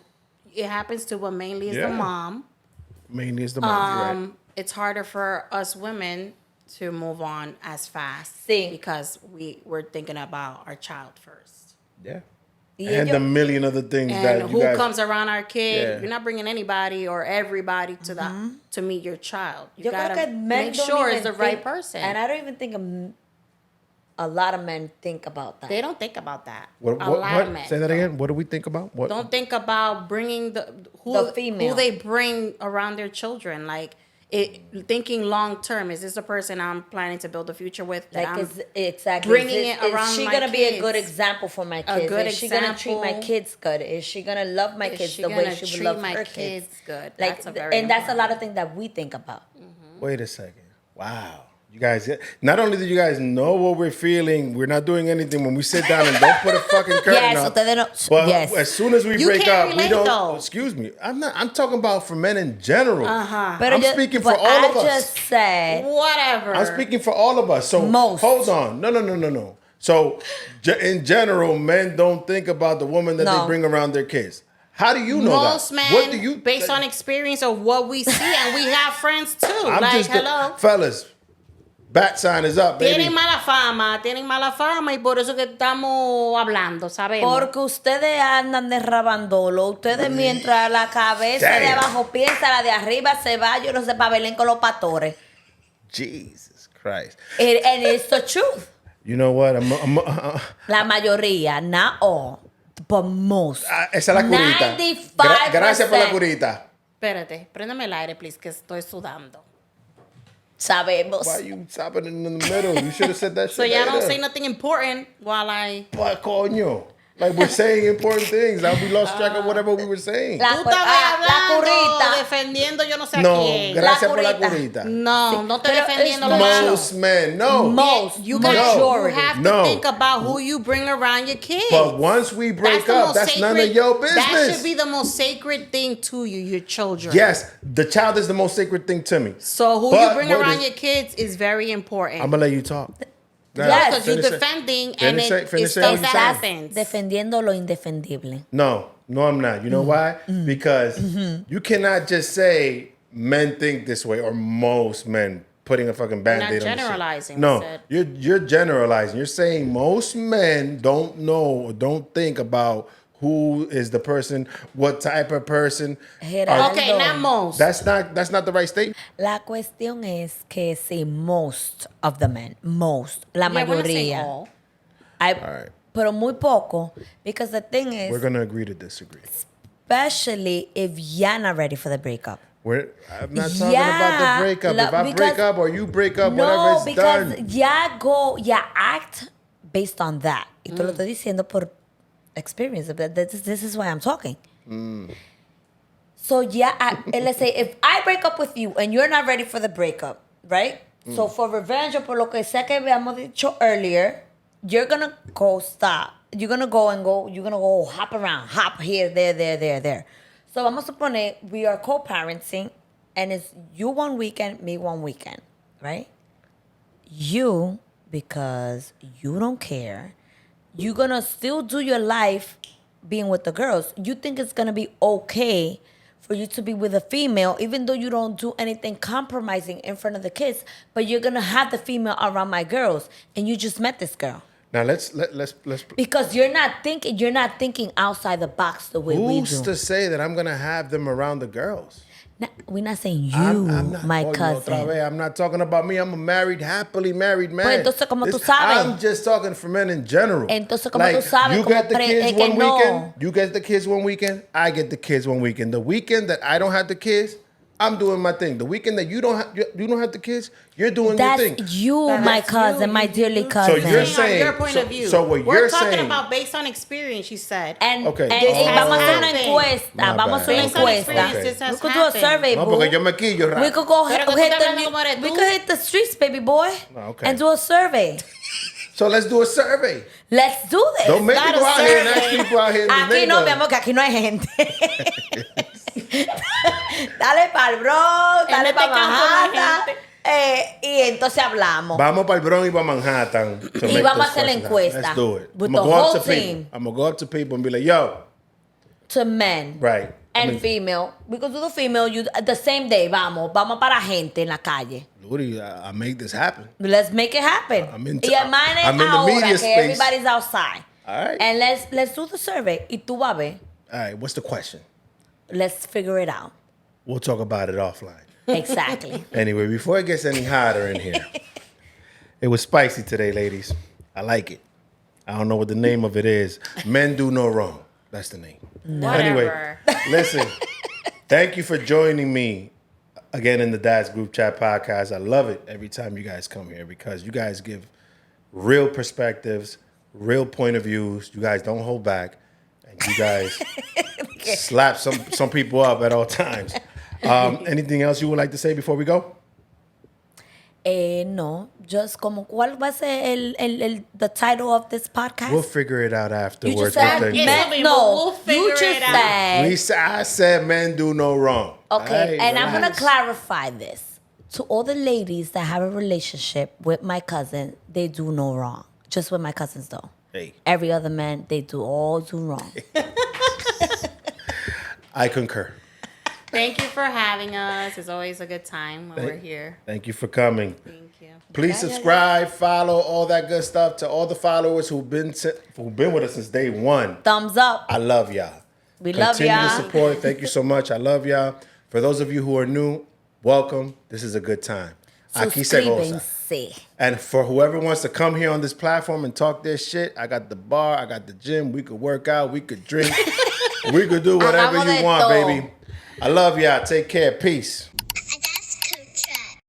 it happens to, but mainly is Yeah. the mom. Mainly it's the mom, you're right. It's harder for us women to move on as fast Sí. because we're thinking about our child first. Yeah. Y And ellos- the million other things that And you who guys... comes around our kid? Yeah. You're not bringing anybody or everybody to to meet your child. You Yo creo gotta que men make don't sure even it's the right think- person. And I don't even think a lot of men think about that. They don't think about that. What, A what, lot what? of men Say that don't. again. What do we think about? What? Don't think about bringing the female. who they bring around their children. Like thinking long term. Is this a person I'm planning to build a future with? That Like, I'm is exactly bringing is it around Is she my gonna be a good kids? example for my kids? good Is she gonna treat my example? kids good? Is she gonna love my Is kids she the way gonna she would treat love my her kids kids? good? Like, That's a very and that's a lot important. of things that we think about. Wait a second. Wow. You guys, not only do you guys know what we're feeling, we're not doing anything when we sit down and don't put a fucking curtain Yes, up. ustedes no- But yes. as soon as we You break can't up, we relate, don't. though. Excuse me. I'm talking about for men in general. But I'm speaking for all I of us. just said Whatever. I'm speaking for all of us. So Most. hold on. No. So in general, men don't think about the woman that No. they bring around their kids. How do you know Most that? men, What do you based on experience of what we see, and we have friends too. I'm like, just hello. fellas. Bat sign is up, baby. Tienen mala fama y por eso que estamos hablando, sabemos. porque ustedes andan de rabandolo, ustedes mientras la cabeza de Damn. abajo piensa, la de arriba se va, yo no sé, para Belén con los pastores. Jesus Christ. And it's the truth. You know what? La mayoría, not all, but most. Esa es la curita. 95%. Gracias por la curita. Espérate, préndeme el aire, please, que estoy sudando. Sabemos. Why you stopping in the middle? You should have said that shit So y'all don't later. say nothing important while I... What, coño? Like we're saying important things. Now we lost track of whatever we were saying. La, Tú estabas la hablando, currita. defendiendo yo no sé a No, quién. gracias por la curita. curita. No, no estoy Pero defendiendo es lo malo. Most men, no. Most. You No. guys, you Majority. have to No. think about who you bring around your kids. But once we break the up, most that's none of sacred- your business. That should be the most sacred thing to you, your children. Yes, the child is the most sacred thing to me. So who But you bring what around is- your kids is very important. I'm gonna let you talk. Yes, because you're Finish it. defending and Finish it, it finish it, stuff what you that saying. happens. Defendiendo lo indefendible. No, I'm not. You know why? Because you cannot just say men think this way or most men putting a fucking band-aid on the shit. generalizing, No, I said. you're generalizing. You're saying most men don't know or don't think about who is the person, what type of person. Gerardo. Okay, not most. That's not the right statement. La cuestión es que sí, most of the men, most, la Yeah, we're not saying mayoría. all. right. Pero muy poco, because the thing is, We're gonna agree to disagree. especially if you're not ready for the breakup. I'm not talking about Yeah, the breakup. If I break because- up or you break up, No, whatever it's because done. ya act based on that. Y te lo estoy diciendo por experience. But this is why I'm talking. So let's say if I break up with you and you're not ready for the breakup, right? So for revenge or por lo que sea que habíamos dicho earlier, you're gonna go stop. You're gonna go hop around, hop here, there. So vamos a suponer we are co-parenting and it's you one weekend, me one weekend, right? You, because you don't care, you're gonna still do your life being with the girls. You think it's gonna be okay for you to be with a female, even though you don't do anything compromising in front of the kids, but you're gonna have the female around my girls, and you just met this girl. Now let's Because you're not thinking outside the box the way we who's do. to say that I'm gonna have them around the girls? We're not saying you, I'm not, my oye, cousin. otra vez, I'm not talking about me. I'm a happily married man. Pues entonces, ¿cómo tú sabes? I'm just talking for men in general. Entonces, ¿cómo tú sabes? You ¿Cómo get the kids es que one no? weekend. You get the kids one weekend. I get the kids one weekend. The weekend that I don't have the kids, I'm doing my thing. The weekend that you don't have the kids, you're doing That's your thing. you, That's my you. cousin, my dearly So cousin. you're Saying saying your point of view. So what We're you're talking saying about based on experience, she said. And, Okay. and vamos a hacer una happened. encuesta. My Vamos a hacer una bad. Based on experience, encuesta. this has We could do a happened. survey, no, boo. porque yo me quillo We raro. could go Pero que tú hit estás the hablando como eres we tú. could hit the streets, baby boy, Okay. and do a survey. So let's do a survey. Let's do this. Don't make me not go a out here and ask survey. people out here in the Aquí no, mi neighborhood. amor, que aquí no hay gente. Dale para el Bronx, dale este para campo no hay Manhattan. gente. Y entonces hablamos. Vamos para el Bronx y para Manhattan. to Y make vamos a this hacer la question encuesta. Let's do it. With I'm gonna the go up whole to people. team. I'm gonna go up to people and be like, yo, To men. right. And I mean, female. We could do the female you the same day. Vamos para gente en la calle. Ludi, I make this happen. Let's make it happen. I'm in Y hermana I'm in the ahora media que space. everybody's outside. All right. And let's do the survey. Y tú vas a ver. All right, what's the question? Let's figure it out. We'll talk about it offline. Exactly. Anyway, before it gets any hotter in here, it was spicy today, ladies. I like it. I don't know what the name of it is. Men do no wrong. That's the name. Anyway, Whatever. listen. Thank you for joining me again in the Dad's Group Chat podcast. I love it every time you guys come here because you guys give real perspectives, real point of views. You guys don't hold back, and you guys slap some people up at all times. Anything else you would like to say before we go? No, just como cuál va a ser the title of this podcast? We'll figure it out you afterwards. just said with the- It's men, okay, no. but we'll figure you just it out. said I said men do no wrong. okay, All right, and I'm gonna relax. clarify this to all the ladies that have a relationship with my cousin. They do no wrong. Just with my cousins though. Hey. Every other man, they all do wrong. I concur. Thank you for having us. It's always a good time when we're here. Thank you for coming. Thank you. Please subscribe, follow, all that good stuff. To all the followers who've been with us since day one, Thumbs up. I love y'all. We love Continue y'all. to support. Thank you so much. I love y'all. For those of you who are new, welcome. This is a good time. Aquí se goza. Suscríbense. And for whoever wants to come here on this platform and talk their shit, I got the bar, I got the gym. We could work out, we could drink, we could do whatever Hagamos you de want, todo. baby. I love y'all. Take care. Peace.